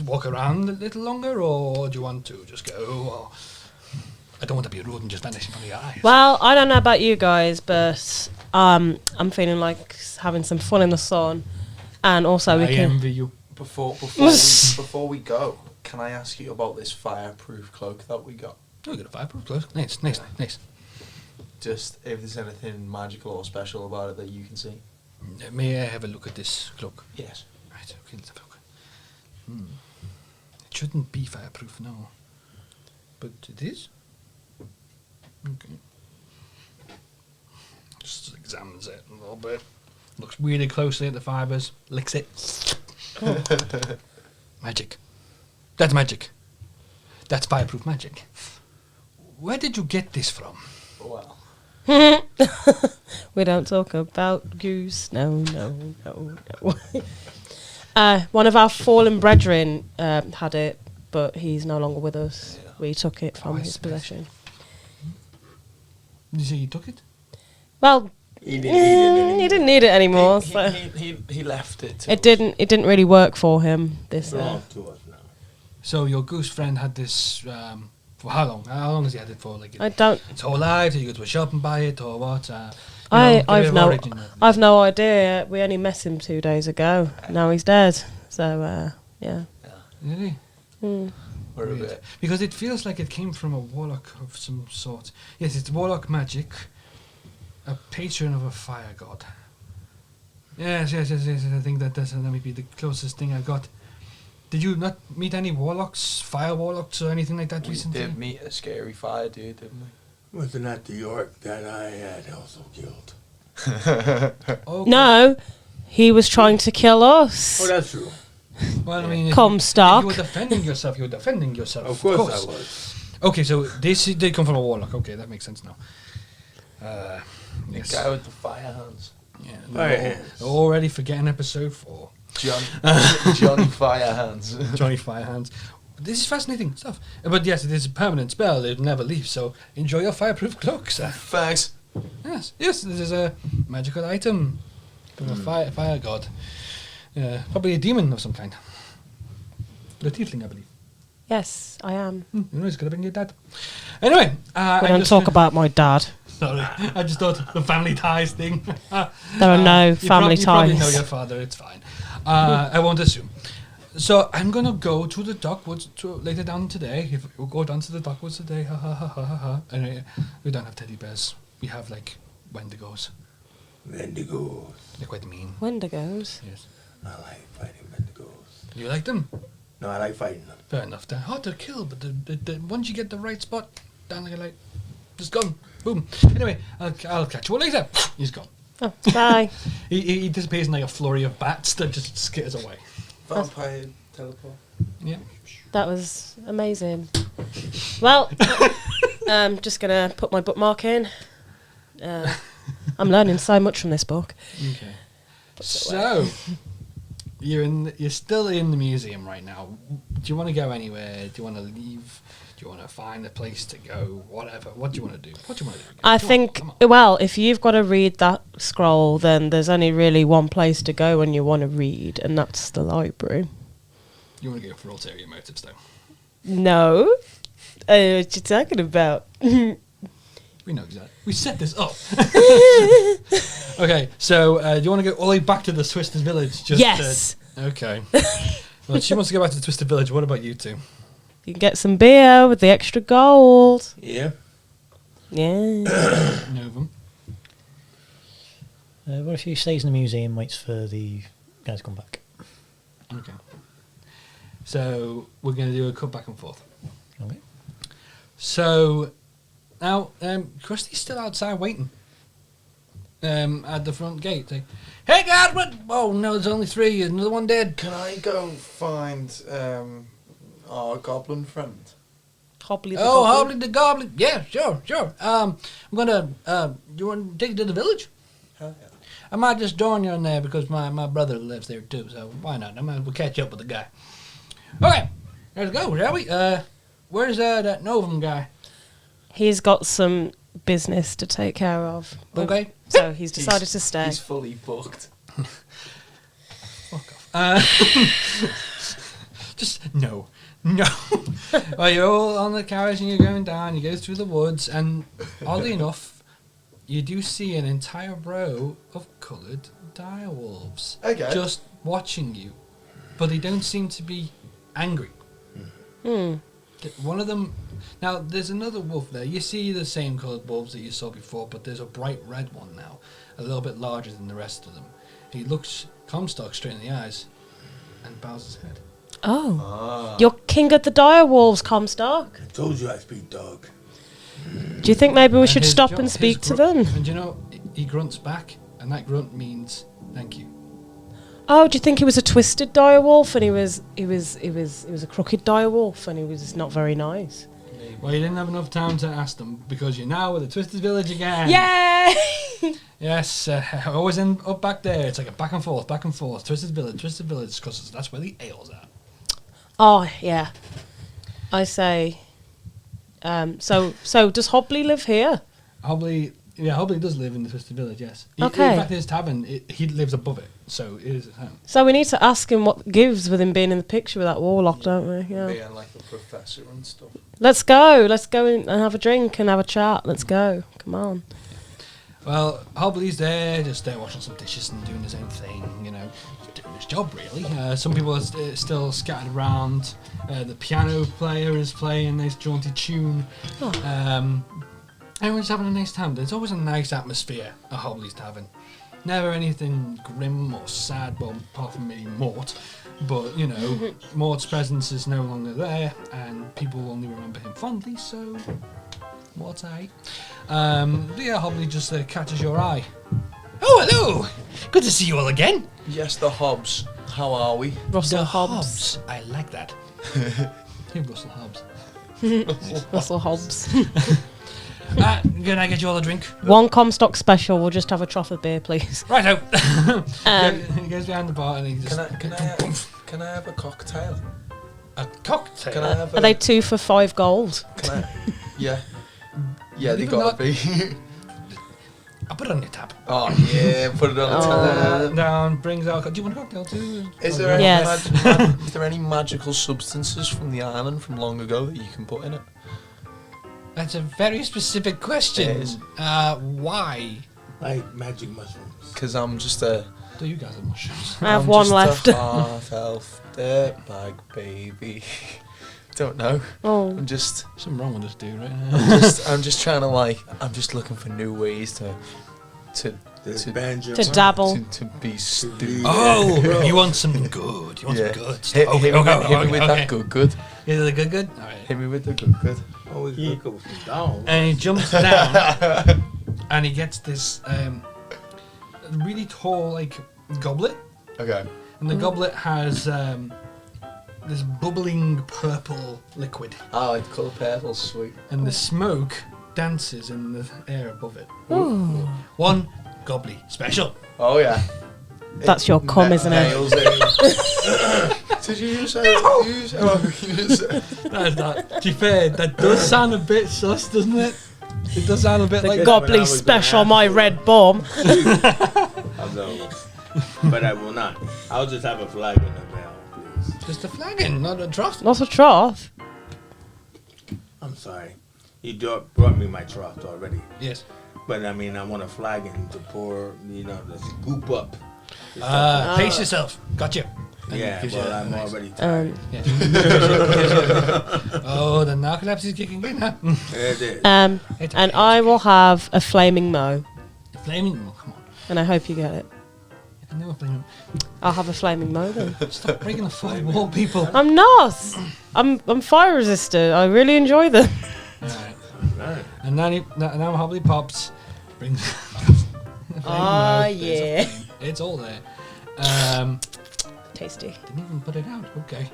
walk around a little longer, or do you want to just go? Or I don't want to be rude and just vanish in front of your eyes. Well, I don't know about you guys, but I'm feeling like having some fun in the sun, and also we I can. envy you. Before we go, can I ask you about this fireproof cloak that we got? Oh, you got a fireproof cloak. Nice. Just if there's anything magical or special about it that you can see. May I have a look at this cloak? Yes. Right. Okay. Let's have a look. It shouldn't be fireproof, no. But it is. Okay. Just examines it a little bit. Looks really closely at the fibers. Licks it. Magic. That's magic. That's fireproof magic. Where did you get this from? Well, We don't talk about goose. No. One of our fallen brethren had it, but he's no longer with us. Yeah. We took it from I his see. possession. Did you say you took it? Well, He didn't need it anymore. he didn't need it anymore. he, so he left it. To it us. didn't. It didn't really work for him. This. It belongs to us now. So your goose friend had this for how long? How long has he had it for? Like I don't. its whole life? Did you go to a shop and buy it, or what? I've no idea. We only met him 2 days ago. Now he's dead. So yeah. Really? Hmm. We're a Weird. bit. Because it feels like it came from a warlock of some sort. Yes, it's warlock magic. A patron of a fire god. Yes. I think that might be the closest thing I got. Did you not meet any warlocks, fire warlocks, or anything like that We recently? did meet a scary fire dude, didn't we? Was it not the orc that I had also killed? Okay. No, he was trying to kill us. Oh, that's true. Well, I mean, if Comstock. you were defending yourself, you were defending yourself. Of course I was. Okay, so this did come from a warlock. Okay, that makes sense now. The Yes. guy with the fire hands. Yeah, Fire no, hands. already forgetting episode 4. Johnny Fire Hands. Johnny Firehands. This is fascinating stuff. But yes, it is a permanent spell. It'll never leave. So enjoy your fireproof cloak, sir. Thanks. Yes, this is a magical item from a fire god. Probably a demon of some kind. The tiefling, I believe. Yes, I am. You know, it's gonna bring your dad. Anyway, We I don't just- talk about my dad. Sorry, I just thought the family ties thing. There are no You family you probably know ties. your father. It's fine. I won't assume. So I'm gonna go to the Dockwoods later down today. If we'll go down to the Dockwoods today, ha ha ha ha ha ha. And we don't have teddy bears. We have like Wendigos. Wendigos. They're quite mean. Wendigos. Yes. I like fighting Wendigos. You like them? No, I like fighting them. Fair enough. They're hard to kill, but the once you get the right spot, down like a light, just gone. Boom. Anyway, I'll catch you all later. He's gone. Oh, bye. He disappears in like a flurry of bats that just skitters away. Vampire teleport. Yeah. That was amazing. Well, Just gonna put my bookmark in. I'm learning so much from this book. Okay. So, you're still in the museum right now. Do you want to go anywhere? Do you want to leave? Do you want to find a place to go? Whatever. What do you want to do? What do you want to do? I Come on, think, come on. well, if you've got to read that scroll, then there's only really one place to go when you want to read, and that's the library. You want to go for ulterior motives, though. No. What you talking about? We know exactly. We set this up. Okay, so do you want to go all the way back to the Twisted Village? Yes. Okay. Well, she wants to go back to the Twisted Village. What about you two? You can get some beer with the extra gold. Yeah. Yeah. Novum. What if he stays in the museum, waits for the guys to come back? Okay. So we're going to do a cut back and forth. Okay. So now Krusty's still outside waiting at the front gate. Like, hey guys, what? Oh no, there's only 3. There's another one dead. Can I go find our goblin friend? Hobbly the Oh, goblin. Hobbly the Goblin. Yeah, sure. I'm gonna. You want to take it to the village? Hell yeah. I might just join you in there because my brother lives there too. So why not? We'll catch up with the guy. Okay, let's go, shall we? Where's that Novum guy? He's got some business to take care of. Okay. So he's decided to stay. He's fully booked. Just no. Well, you're all on the carriage and you're going down. You go through the woods, and oddly enough, you do see an entire row of coloured direwolves Okay. just watching you, but they don't seem to be angry. One of them. Now, there's another wolf there. You see the same coloured wolves that you saw before, but there's a bright red one now, a little bit larger than the rest of them. He looks Comstock straight in the eyes and bows his head. Oh. Ah. You're king of the direwolves, Comstock. I told you I speak dog. Do you think maybe we And should his stop grunt- and his speak to grunt- them? And you know, he grunts back, and that grunt means thank you. Oh, do you think he was a twisted direwolf and he was a crooked direwolf and he was not very nice? Well, you didn't have enough time to ask them because you're now with the Twisted Village again. Yay! Yes, always up back there. It's like a back and forth. Twisted Village, because that's where the ale's at. Oh yeah, I say. So does Hobley live here? Hobley does live in the Twisted Village. Yes. Okay. In fact, his tavern, he lives above it, so it is his home. So we need to ask him what gives with him being in the picture with that warlock, don't we? Yeah. Being like the professor and stuff. Let's go in and have a drink and have a chat. Let's go. Come on. Well, Hobley's there, just washing some dishes and doing his own thing, doing his job really. Some people are still scattered around. The piano player is playing a nice jaunty tune. Everyone's having a nice time. There's always a nice atmosphere at Hobley's Tavern. Never anything grim or sad, well, apart from maybe Mort. But, Mort's presence is no longer there, and people only remember him fondly, so Mort's aight. Hobley just catches your eye. Oh, hello! Good to see you all again. Yes, the Hobbs. How are we? Russell The Hobbs. I like that. Hey, Russell Hobbs. Russell Hobbs. Can I get you all a drink? One Comstock special. We'll just have a trough of beer, please. Righto. He goes behind the bar and he just... Can I have a cocktail? A cocktail? Can I have Are they 2 for $5 gold? Can I? Yeah. Yeah, Not they even gotta that. be. I'll put it on your tab. Oh yeah, put it on the tab. Down, brings out... Do you want a cocktail too? Is Oh, there any Yes. is there any magical substances from the island from long ago that you can put in it? That's a very specific question. It is. Why? Like magic mushrooms. Because I'm just a. Do you guys have mushrooms? I have I'm one just left. A half elf dirtbag baby. Don't know. Oh. I'm just. Something wrong with this dude right now. I'm just trying to I'm just looking for new ways to Banjo. To dabble. to be stupid. Oh, you want something good. You want Yeah. some good Hit, stuff. hit me with okay. that good. Is it the good? All right. Hit me with the good. Always look up some down. And he jumps down and he gets this really tall, goblet. Okay. And the goblet has this bubbling purple liquid, I like the colour purple, sweet. and the smoke dances in the air above it. Ooh. One gobbly special. Oh yeah. That's your cum, isn't it? Nails it. Did you say? Oh, you say? To be fair, that does sound a bit sus, doesn't it? It does sound a bit like when I Gobbly was special, gonna my ask red bum. Of those. But I will not. I'll just have a flag in the mail, please. just a flagon, not a trough. Not a trough. I'm sorry. You brought me my trough already. Yes. But I mean, I want a flagon to pour, to scoop up. Pace yourself. Gotcha. And Yeah, gives you well, a I'm nice- already tired. Yeah. Oh, the narcolepsy is kicking in, huh? There it is. It's And okay, I it's will have a flaming mo, okay. Flaming. Oh, come on. and I hope you get it. You can do a flaming. I'll have a flaming mo then. Stop breaking the fourth wall, people. I'm not. I'm fire resistant. I really enjoy them. Alright. Right. And now Hobbly Pops brings. the flaming Ah, mode. There's a yeah. flame. It's all there. Tasty. Didn't even put it out. Okay.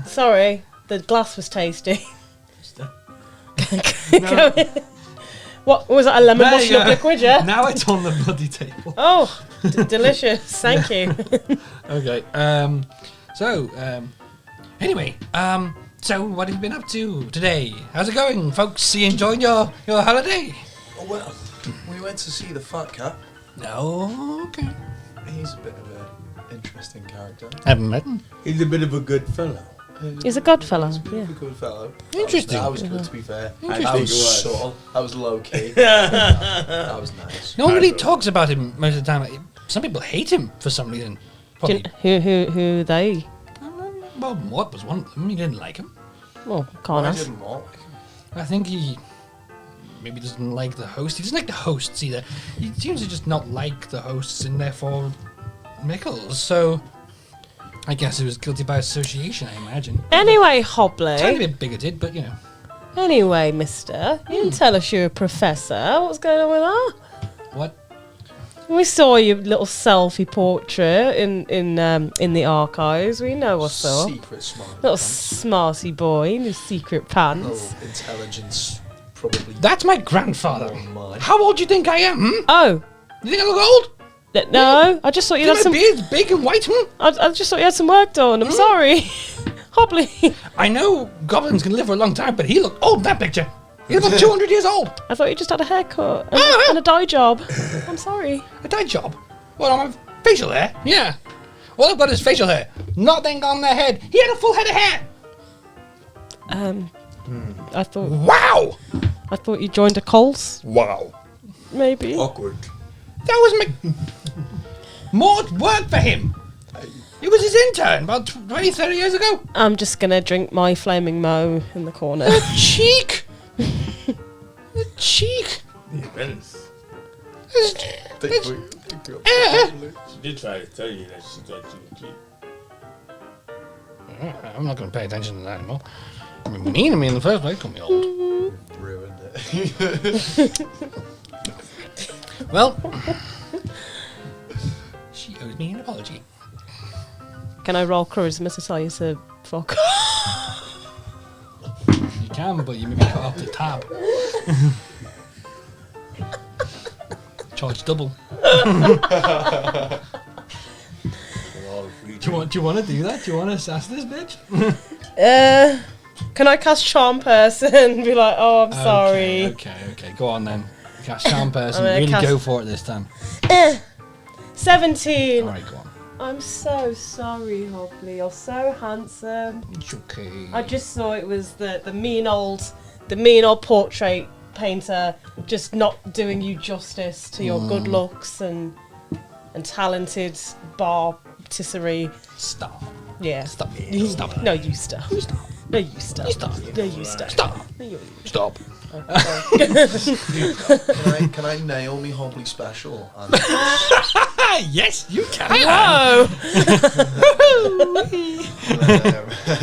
Sorry, the glass was tasty. No. What was that? A lemon There washing you up go. liquid, yeah? Now it's on the bloody table. Oh, delicious. Thank you. Okay. Anyway. So what have you been up to today? How's it going, folks? You enjoying your holiday? Oh, well, we went to see the Fat Cat. No. Okay. He's a bit of an interesting character. Haven't met him. He's a bit of a good fellow. He's a good fellow. He's a bit Yeah. of a good fellow. Interesting. That was good, to be fair. I That think it was was. subtle. That was low key. That was nice. No one really I- talks about him most of the time. Some people hate him for some reason. Do Probably. you- who they? Well, Mort was one of them. He didn't like him. Well, can't I ask. didn't like him. I think he maybe doesn't like the host. He doesn't like the hosts either. He seems to just not like the hosts and therefore Mickles. So I guess he was guilty by association, I imagine. Anyway, Tiny Hobbly. bit bigoted, but you know. Anyway, mister, you didn't tell us you're a professor. What's going on with that? What? We saw your little selfie portrait in the archives. We know what's up. Secret smart. Little pants. smarty boy in his secret pants. Little intelligence, probably. That's my grandfather. more than mine. How old do you think I am? Hmm? Oh, You think I look old? no, I just thought you You had think some. my beard's big and white? Hmm? I just thought you had some work done. I'm sorry, Hobbly. I know goblins can live for a long time, but he looked old in that picture. He looked about 200 years old. I thought you just had a haircut and a dye job. I'm sorry. A dye job? What, on my facial hair? Yeah. All I've got is facial hair. Nothing on the head. He had a full head of hair. I thought Wow. you joined a cult, Wow. maybe. Awkward. That was more work for him. It was his intern about 20, 30 years ago. I'm just gonna drink my flaming mo in the corner. The cheek. The cheek. The events. She did try to tell you that she thought you were cute. I'm not going to pay attention to that anymore. I mean, mean to me in the first place, call me old. Ruined it. Well, she owes me an apology. Can I roll charisma to tell you to fuck? You can, but you maybe cut off the tab. Charge double. Do you want to do that? Do you want to sass this bitch? Can I cast charm person and be like, oh, I'm sorry. Okay. Go on then. Cast charm person. I'm gonna Really cast- go for it this time. 17. All right, go on. I'm so sorry, Hobley. You're so handsome. It's okay. I just saw it was the mean old portrait painter just not doing you justice to your good looks and talented bar patisserie. Stop. Yeah. Stop. Stop. No, you stop. Stop. No, you stop. Stop. No, you stop. Stop. No, you Stop. Can I nail me Hobley special? And Yes, you can. Whoa!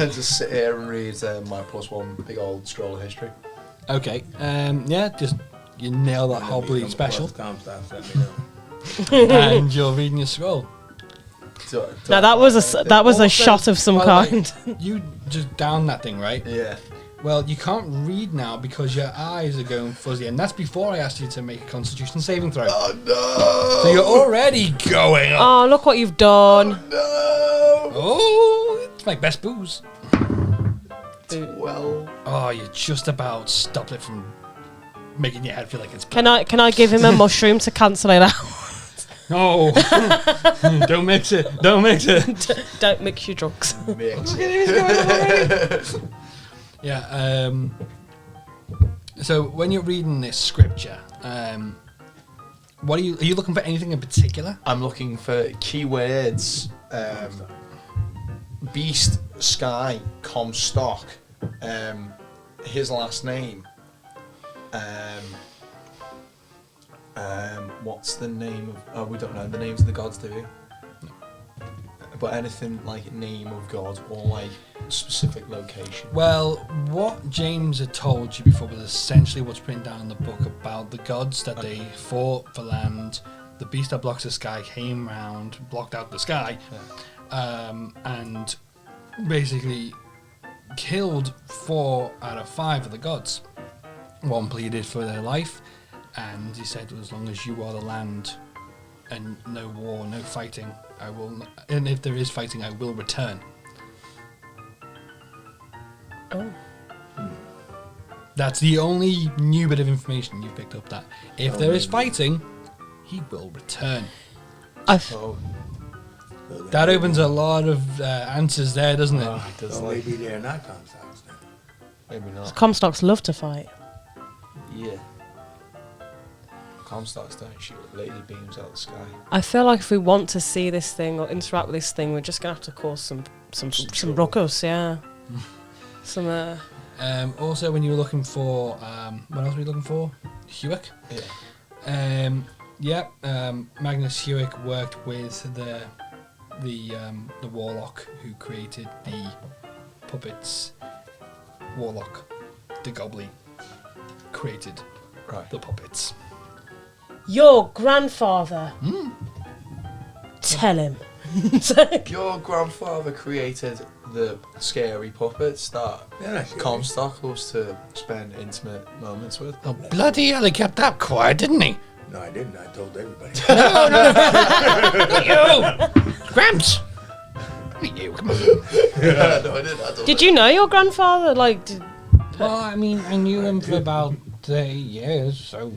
just sit here and read my +1 big old scroll of history. Okay. Yeah. Just you nail that Hobley special, Let me know. and you're reading your scroll. No, that was a shot of some Well, like, kind. you just down that thing, right? Yeah. Well, you can't read now because your eyes are going fuzzy, and that's before I asked you to make a Constitution saving throw. Oh no! So you're already going up. Oh, look what you've done. No! Oh, it's my best booze. Well, Oh, you just about stopped it from making your head feel like it's. Can I give him a mushroom to cancel it out? No, don't mix it. Don't mix it. Don't mix your drugs. mix. Yeah. So when you're reading this scripture, what are you looking for? Anything in particular? I'm looking for keywords. Beast, Sky, Comstock, his last name. What's the name of? Oh, we don't know the names of the gods, do we? No. But anything like name of god or like specific location. Well, what James had told you before was essentially what's written down in the book about the gods, that they fought for land. The beast that blocks the sky came round, blocked out the sky, and basically killed 4 out of 5 of the gods. One pleaded for their life, and he said, as long as you are the land and no war, no fighting, I will, and if there is fighting, I will return. Oh. That's the only new bit of information you picked up, that if there is fighting, he will return. Oh, That opens a lot of answers there, doesn't it? it does So like maybe they're not Comstocks then. maybe not. Comstocks love to fight. Yeah. Comstocks don't shoot laser beams out of the sky. I feel like if we want to see this thing or interact with this thing, we're just gonna have to cause some trouble. ruckus, yeah. Some Also, when you were looking for, what else were you looking for? Hewick? Yeah. Magnus Hewick worked with the warlock who created the puppets. Warlock, the goblin, created Right. the puppets. your grandfather. Hmm. Tell him. Your grandfather created the scary puppets that They're not scary. Comstock was to spend intimate moments with. Oh, bloody hell, he kept that quiet, didn't he? No, I didn't. I told everybody. Not you! Gramps! Not you, come on. No, I didn't. Did you know your grandfather? Like, Well, I mean, I knew him for about 30 years, so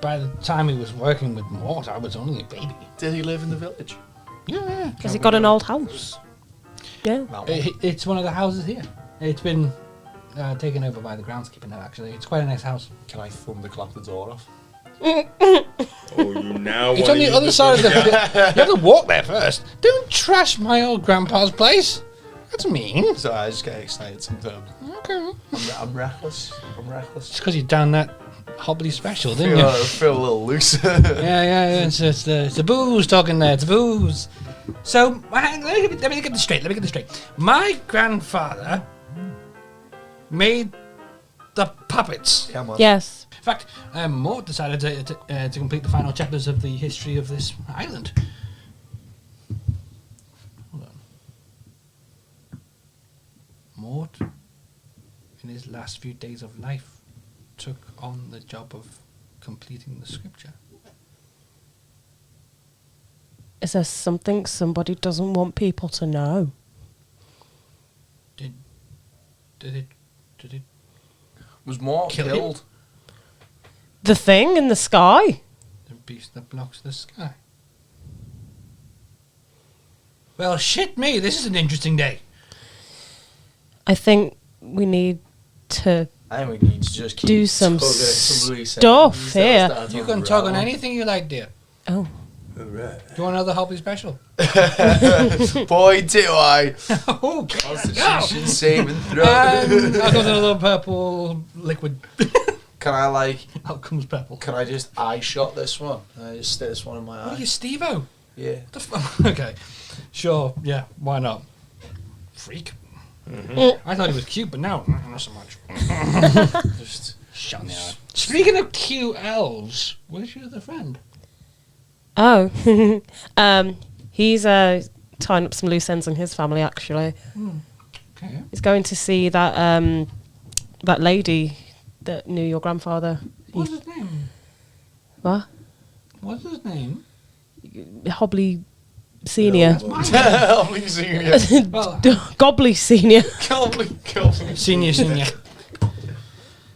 by the time he was working with Mort, I was only a baby. Did he live in the village? Yeah. has he got an old house? Yeah. That one. It's one of the houses here. It's been taken over by the groundskeeper now, actually. It's quite a nice house. Can I thunderclap the door off? Oh, you now It's on the other side of the... You have to walk there first. Don't trash my old grandpa's place. That's mean. So I just get excited sometimes. Okay. I'm reckless. I'm reckless. It's because you down that Hobley special, didn't Feel, you? feel a little loose. Yeah. It's the booze talking there. It's the booze. So let me get this straight. My grandfather made the puppets. Come on. Yes. In fact, Mort decided to complete the final chapters of the history of this island. Hold on. Mort, in his last few days of life, took on the job of completing the scripture. Is there something somebody doesn't want people to know? Did it Was Mort Kill him? killed? The thing in the sky? the beast that blocks the sky? Well, shit me, this is an interesting day. I think we need to. I think we need to just keep Do some tugging at some loose stuff ends. here. That's You what can we're talk on at. anything you like, dear. Oh. All right. Do you want another Hobley special? Boy, do I. Oh, Constitution saving throw. I'll go with another purple liquid. Can I like? Out comes purple. Can I just eye shot this one? Can I just stick this one in my What are eye? you, Steve-O? Yeah. What the fuck? Okay. Sure, yeah, why not? Freak. I thought he was cute, but now, not so much. Just Shut me out. Speaking of cute elves, where's your other friend? Oh. He's tying up some loose ends on his family, actually. Okay. He's going to see that that lady that knew your grandfather. What's his name? What? What's his name? Hobley Senior. That's mine. Holy senior. Well, Gobley Senior. Senior.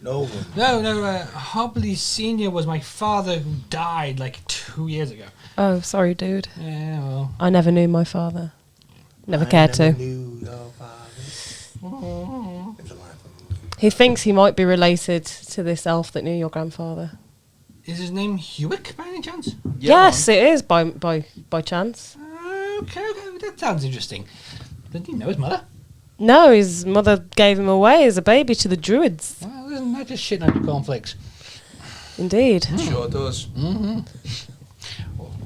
No one. No. Hobley Senior was my father who died like 2 years ago. Oh, sorry, dude. Yeah, well. I never knew my father. Never I cared never to. knew your father. It's a line from me. He thinks he might be related to this elf that knew your grandfather. Is his name Hewick by any chance? Yes, it is by chance. Okay, that sounds interesting. Didn't he know his mother? No, his mother gave him away as a baby to the druids. Well, isn't that just shitting out your cornflakes? Indeed. Sure does. Mm-hmm.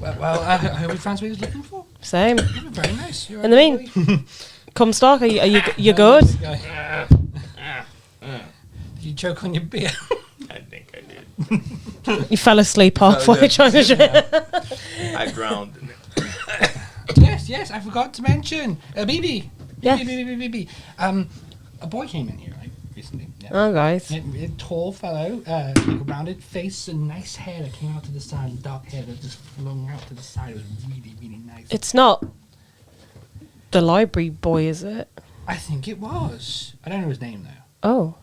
Well, I hope he finds what he was looking for. Same. You were very nice. In the mean, Comstock, are you good? Did you choke on your beer? I think I did. You fell asleep halfway yeah. trying to. I drowned in it. Yes, I forgot to mention. BB. Yes. BB. A boy came in here, right, recently. Yeah. Oh, guys. A tall fellow, like a rounded face and nice hair that came out to the side, and dark hair that just flung out to the side. It was really, really nice. It's not the library boy, is it? I think it was. I don't know his name though. Oh.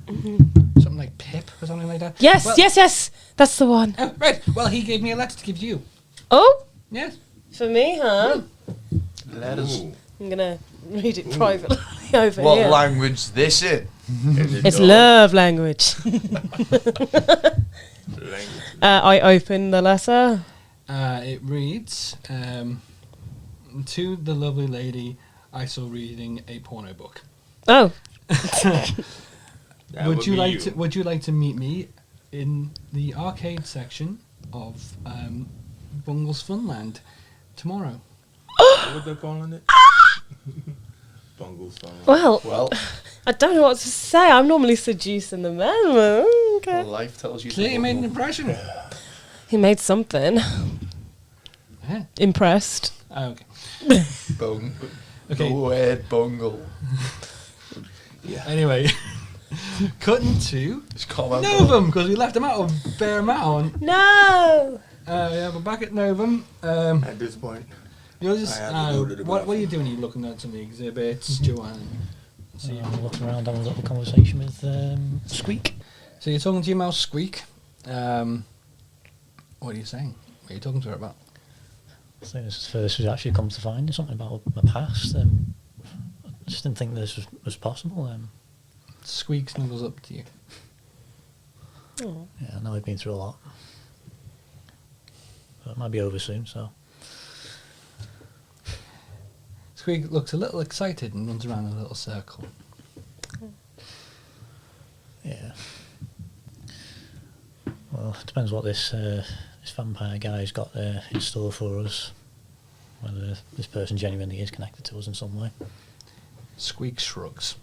Something like Pip or something like that. Yes, Well- yes. That's the one. Oh, right. Well, he gave me a letter to give you. Oh, Yes. for me, huh? Letters. Ooh. I'm gonna read it privately over What here. language this in? It's love language. Language. I open the letter. It reads, to the lovely lady I saw reading a porno book. Oh, That Would you be like to? Would you like to meet me in the arcade section of Bungle's Funland tomorrow? What they calling it? Bungle's Fun. well, Well, I don't know what to say. I'm normally seducing the man. But okay. life tells you. Clearly to made an impression. He made something. Yeah. Impressed. Oh, okay. Bung. Okay. The word bungle. Anyway, cutting to It's comment. Novum because we left him out of Bear Mountain. No. Yeah, we're back at Novum. At this point, You're just. I have to go to the What are you bathroom. doing? Are you looking at some of the exhibits, Joanne? So, I'm looking around having a little conversation with Squeak. so you're talking to your mouse Squeak. What are you saying? What are you talking to her about? I think this is the first we've actually come to find something about my past. I just didn't think this was possible. Squeak snuggles up to you. Oh. Yeah, I know I've been through a lot. But it might be over soon, so. Squeak looks a little excited and runs around in a little circle. Yeah. Well, it depends what this vampire guy's got in store for us. Whether this person genuinely is connected to us in some way. Squeak shrugs.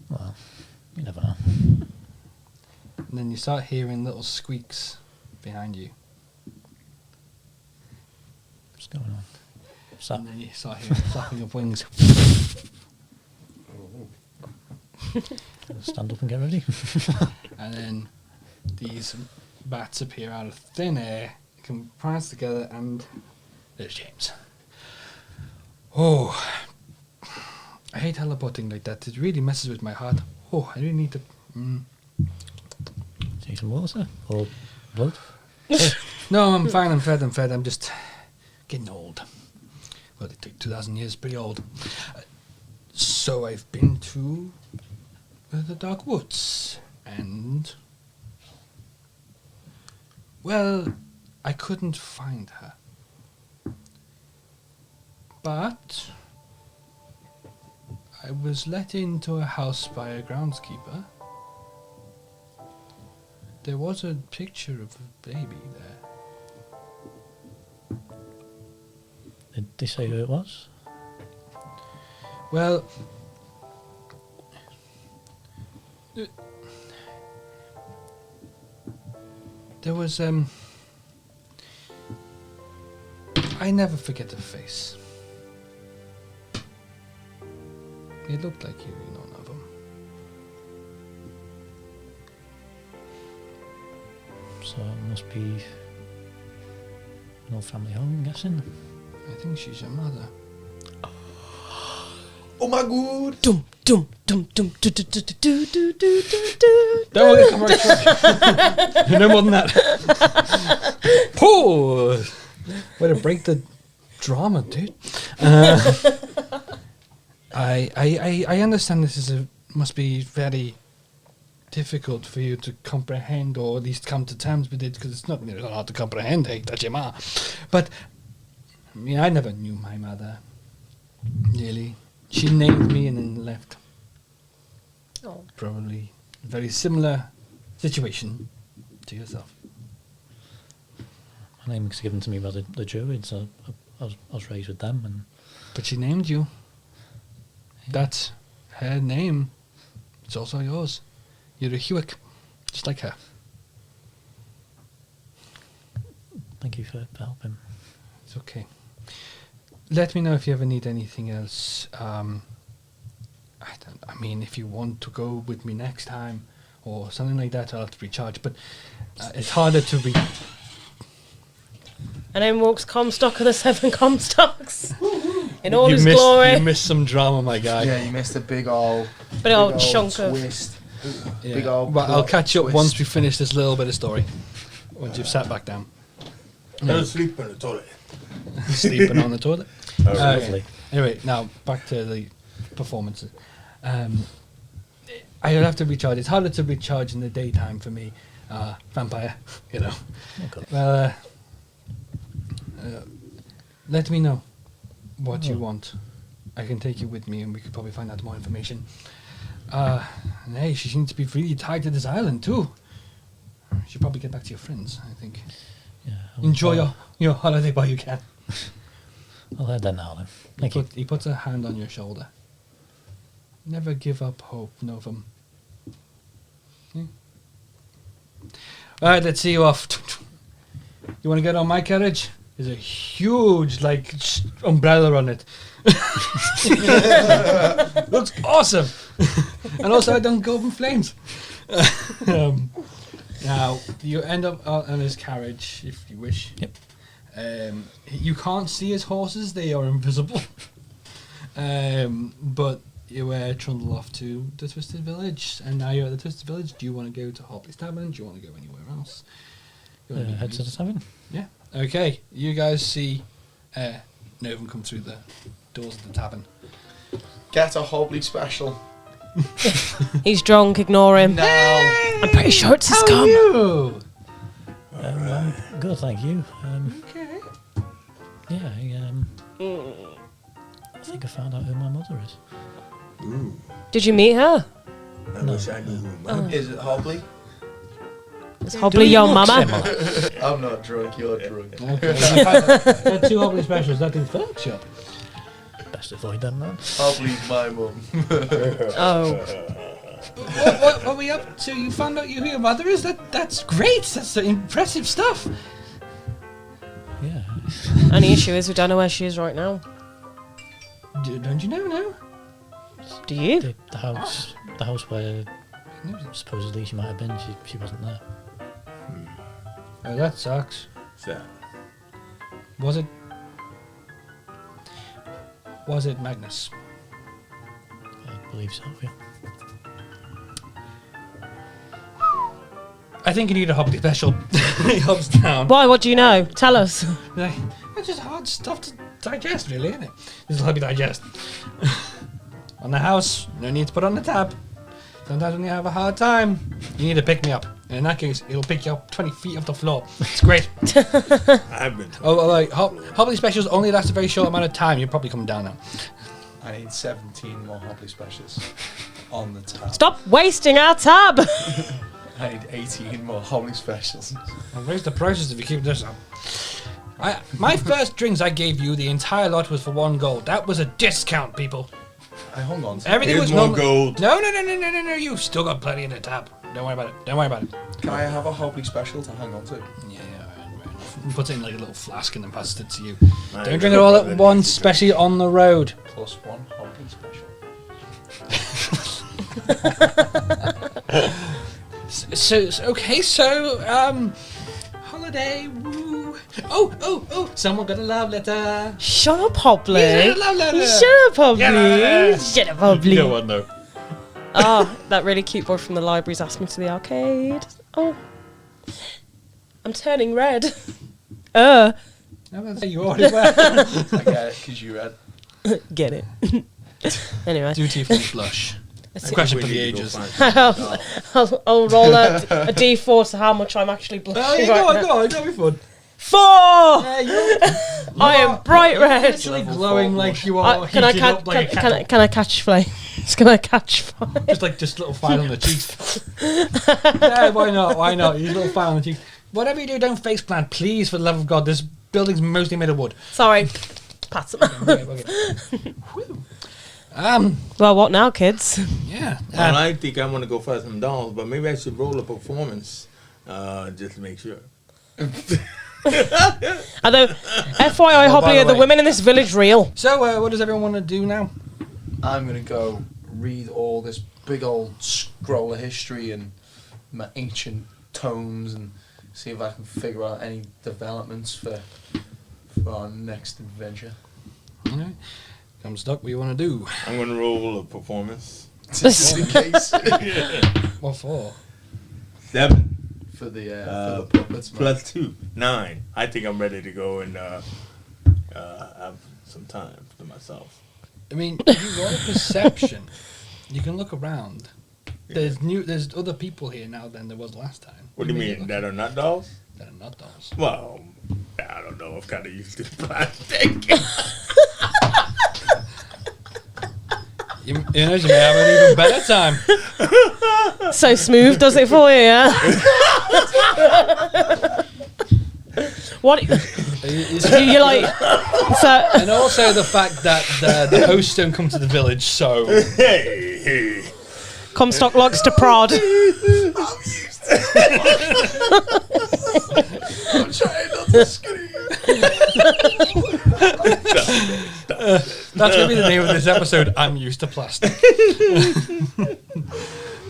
Well, you never know. And then you start hearing little squeaks behind you. What's going on? What's that? And then you start hearing flapping of wings. Stand up and get ready. And then these bats appear out of thin air, come prance together, and there's James. Oh, I hate teleporting like that. It really messes with my heart. Oh, I really need to. Take some water or blood. No, I'm fine. I'm fed. I'm just getting old. Well, it took 2,000 years. Pretty old. So I've been to the Dark Woods, and well, I couldn't find her. But I was let into a house by a groundskeeper. There was a picture of a baby there. Did they say who it was? Well, there was I never forget a face. It looked like you know none of them. So it must be an old family home, I'm guessing. I think she's your mother. Oh my god! Dum dum dum dum do do do do do do do do. Don't worry, come right. No more than that. Oh, way to break the drama, dude. I understand this is must be very difficult for you to comprehend, or at least come to terms with it, because it's not really hard to comprehend. Hey, that's your ma. But I mean, I never knew my mother. Really, she named me and then left. Oh. Probably a very similar situation to yourself. My name was given to me by the Druids. I was raised with them, and But she named you. That's her name. It's also yours. You're a Hewick, just like her. thank you for helping. It's okay. Let me know if you ever need anything else. I mean, if you want to go with me next time or something like that, I'll have to recharge. But it's harder to reach. And then walks Comstock of the Seven Comstocks in all his You glory. missed some drama, my guy. Yeah, you missed a big old chunk of. twist. Yeah. Big old But I'll plot catch you up twist. once we finish this little bit of story. Once you've sat back down. Don't sleep in the toilet. Sleeping on the toilet. Lovely. Anyway, now back to the performances. I'll have to recharge. It's harder to recharge in the daytime for me. Vampire, you know. Okay. Well, let me know what you want. I can take you with me and we could probably find out more information. And hey, she seems to be really tied to this island too. You should probably get back to your friends, I think. Yeah. Enjoy your holiday while you can. I'll head there now then. Thank you. He puts a hand on your shoulder. Never give up hope, Novum. Yeah. Alright, let's see you off. You want to get on my carriage? There's a huge, umbrella on it. Looks awesome. And also, I don't go up in flames. Now, you end up on his carriage, if you wish. Yep. You can't see his horses, they are invisible. But you trundle off to the Twisted Village, and now you're at the Twisted Village. Do you want to go to Hopley's Tavern? Do you want to go anywhere else? You wanna Head to the tavern. Yeah. Okay. You guys see Novum come through the doors of the tavern. Get a Hobley special. He's drunk, ignore him. Now. I'm pretty sure it's his How are cum. you? I'm good, thank you. Okay. Yeah, I think I found out who my mother is. Ooh, Did you meet her? I wish I knew who mine Is it Hobley? Is Hobley your mama? I'm not drunk, you're drunk. Okay. Got two Hopley specials. That thing's Philip shop. Best avoid them, man. Hobley's my mum. Oh. What are we up to? You found out who your mother is? That's great. That's impressive stuff. Yeah. Only issue is we don't know where she is right now. Don't you know now? Do you? The house where supposedly she might have been, she wasn't there. Oh, that sucks. So, Was it Magnus? I believe so, yeah. I think you need a Hopley special. He hops down. Why? What do you know? Tell us. Like, it's just hard stuff to digest, really, isn't it? This will help you digest. On the house, no need to put on the tab. Sometimes when you have a hard time, you need to pick me up. And in that case, it'll pick you up 20 feet off the floor. It's great. I've been told. Oh, like, Hopley specials only last a very short amount of time. You're probably coming down now. I need 17 more Hobley specials on the tab. Stop wasting our tab. I need 18 more Hobley specials. I'll raise the prices if you keep this up. My first drinks I gave you, the entire lot was for $1 That was a discount, people. I hung on to Everything Here's was more normal. gold. No. You've still got plenty in the tab. Don't worry about it. Can I have a Hobley special to hang on to? Yeah, and puts it in like a little flask and then passes it to you. I Don't drink it all at once, especially on the road. +1 Hobley special. Holiday, woo. Oh, someone got a love letter. Shut up, Hobley. Yeah, love letter. Shut up, Hobley. Yeah. Shut up, Hobley. Go on, though. Oh, that really cute boy from the library's asked me to the arcade. Oh. I'm turning red. No, you already were. I get it, because you read. Get it. Anyway. Dutiful blush. A question for the ages. I'll roll a d4 to how much I'm actually blushing Oh, yeah, right now. go on, that'll be fun. 4! I am bright You're red. literally glowing like you are Can I heated catch? up like a kettle. Can I catch flames? Can I catch fire? Just little fire on the cheeks. Yeah, why not? Use a little fire on the cheeks. Whatever you do, don't face plant, please, for the love of God. This building's mostly made of wood. Sorry. Pat him. Okay. Well, what now, kids? Yeah. Well, I think I want to go for some dolls, but maybe I should roll a performance just to make sure. Although, FYI, Oh, by Hobley, the are the way- women in this village real? So, what does everyone want to do now? I'm going to go read all this big old scroll of history and my ancient tomes and see if I can figure out any developments for our next adventure. Alright. Come stuck, what do you want to do? I'm going to roll a performance. Just in case. What for? 7 for the puppets. man. +2, 9. I think I'm ready to go and have some time to myself. I mean, you roll perception. You can look around. There's other people here now than there was last time. What do you mean? That are not dolls? That are not dolls. Well, I don't know. I'm kind of used to plastic. You know, you may have an even better time. So smooth does it for you, yeah? What? You're like... So, And also the fact that the hosts don't come to the village, so Hey. Comstock likes to prod. I'm trying not to scream. that's gonna be the name of this episode. I'm used to plastic.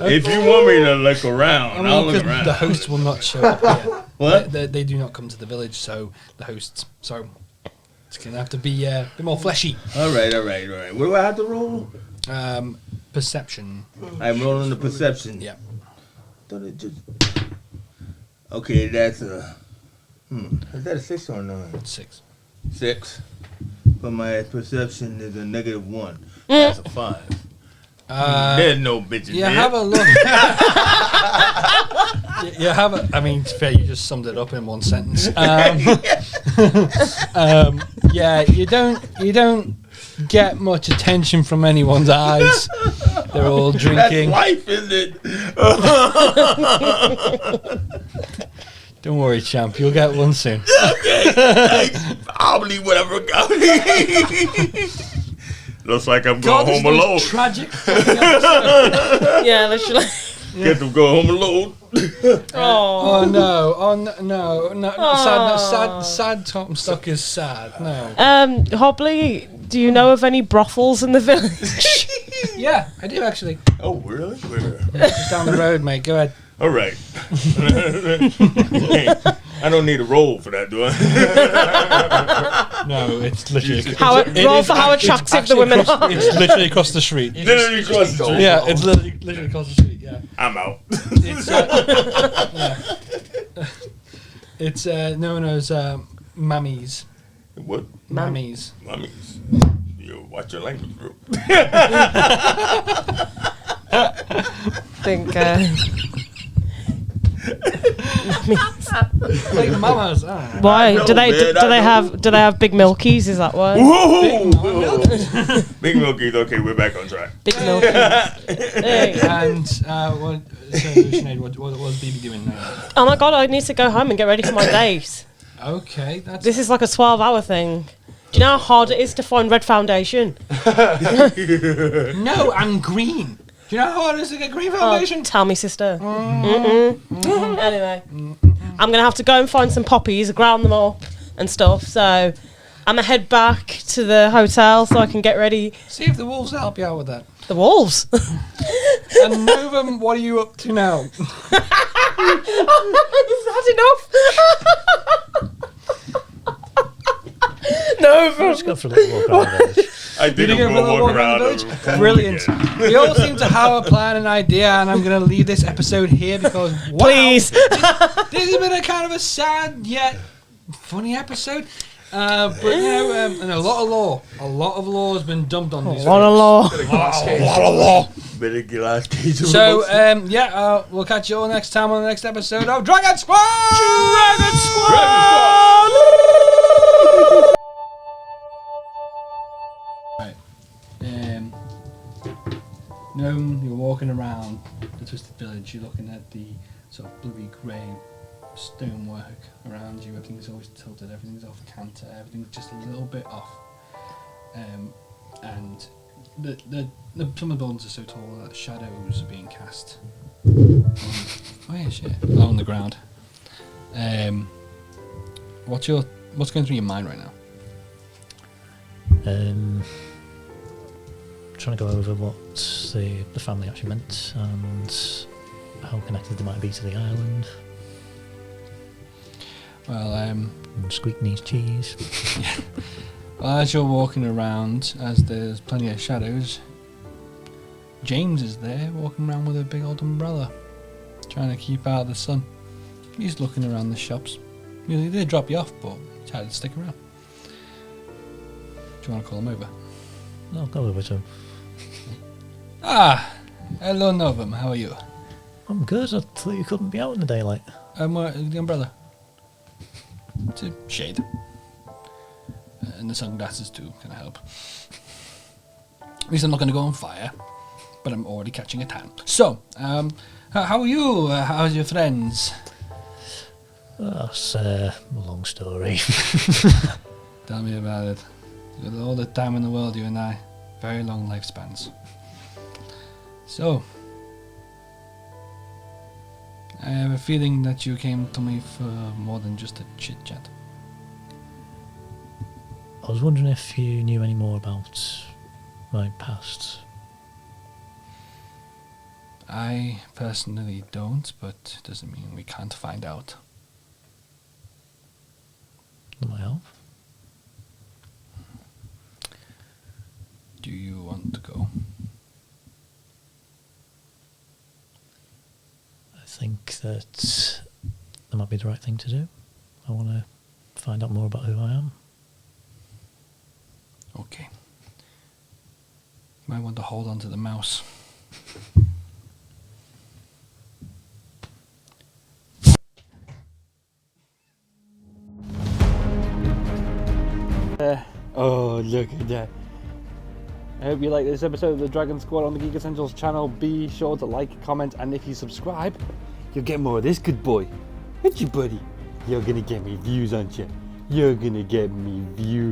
If you want me to look around, I'll look 'cause around. the hosts will not show up here. What? They do not come to the village, so the hosts. So it's gonna have to be a bit more fleshy. All right. What do I have to roll? Perception. I'm rolling the perception. Yeah. Thought it just... Okay, that's a... Is that a 6 or a 9? 6. 6. But my perception is a -1. That's a 5. There's no bitches You here. have a look. you have a. I mean, it's fair. You just summed it up in one sentence. Yeah, you don't get much attention from anyone's eyes. They're all That's drinking. life, isn't it? Don't worry, champ. You'll get one soon. Okay. I'll believe whatever got me. Looks like I'm going home alone. Tragic. Yeah, literally. Get to go home alone. Oh. Oh no! Sad. Tom Stock is sad. No. Hobley, do you know of any brothels in the village? Yeah, I do actually. Oh, really? Where? Just down the road, mate. Go ahead. All right. I don't need a roll for that, do I? No, it's literally. Roll for how attractive the women are. It's literally across the street. Literally across the street. Yeah, it's literally across the street. Yeah. I'm out. It's it's known as Mammies. What? Mammies. Mummies. You watch your language, bro. Think, Like mamas. why know, do they man, do I they know. have big milkies? Is that why? Whoa! Big Milky's okay. We're back on track. Big milkies. Hey. And Sinead, what was BB doing now? Oh my god! I need to go home and get ready for my date. Okay, that's This is like a 12-hour thing. Do you know how hard it is to find red foundation? no, I'm green. Do you know how hard it is to get green foundation? Tell me, sister. Anyway, I'm gonna have to go and find some poppies, ground them up and stuff. So I'm gonna head back to the hotel so I can get ready. See if the wolves help you out with that. The wolves. And Novum, what are you up to now? Is that enough? No, Let's go for a little walk around the village. I You did did a a little walk around the village? Brilliant. We all seem to have a plan and idea, and I'm going to leave this episode here because, wow, please. this has been a kind of a sad yet funny episode. But, you know, and a lot of law has been dumped on these. What a law. Bit of glass cage. So, yeah, we'll catch you all next time on the next episode of Dragon Squad! Dragon Squad! Right. Gnome, you're walking around the Twisted Village, you're looking at the sort of bluey grey stonework around you. Everything's always tilted, everything's off canter, everything's just a little bit off. And some of the buildings are so tall that shadows are being cast on the ground. What's going through your mind right now? Trying to go over what the family actually meant and how connected they might be to the island. Well, And Squeak needs cheese. well, as you're walking around, as there's plenty of shadows, James is there walking around with a big old umbrella, trying to keep out of the sun. He's looking around the shops. He did drop you off, but he had to stick around. Do you want to call him over? I'll go over to him. Ah, hello Novum, how are you? I'm good. I thought you couldn't be out in the daylight. The umbrella. It's a shade. And the sunglasses too can help. At least I'm not going to go on fire, but I'm already catching a tan. So, how are you? How's your friends? That's a long story. Tell me about it. With all the time in the world, you and I. Very long lifespans. So, I have a feeling that you came to me for more than just a chit chat. I was wondering if you knew any more about my past. I personally don't, but it doesn't mean we can't find out. That might help. Do you want to go? I think that that might be the right thing to do. I want to find out more about who I am. Okay. You might want to hold on to the mouse. Oh, look at that. I hope you like this episode of the Dragon Squad on the Geek Essentials channel. Be sure to like, comment, and if you subscribe, you'll get more of this good boy. Aren't you, buddy? You're gonna get me views, aren't you? You're gonna get me views.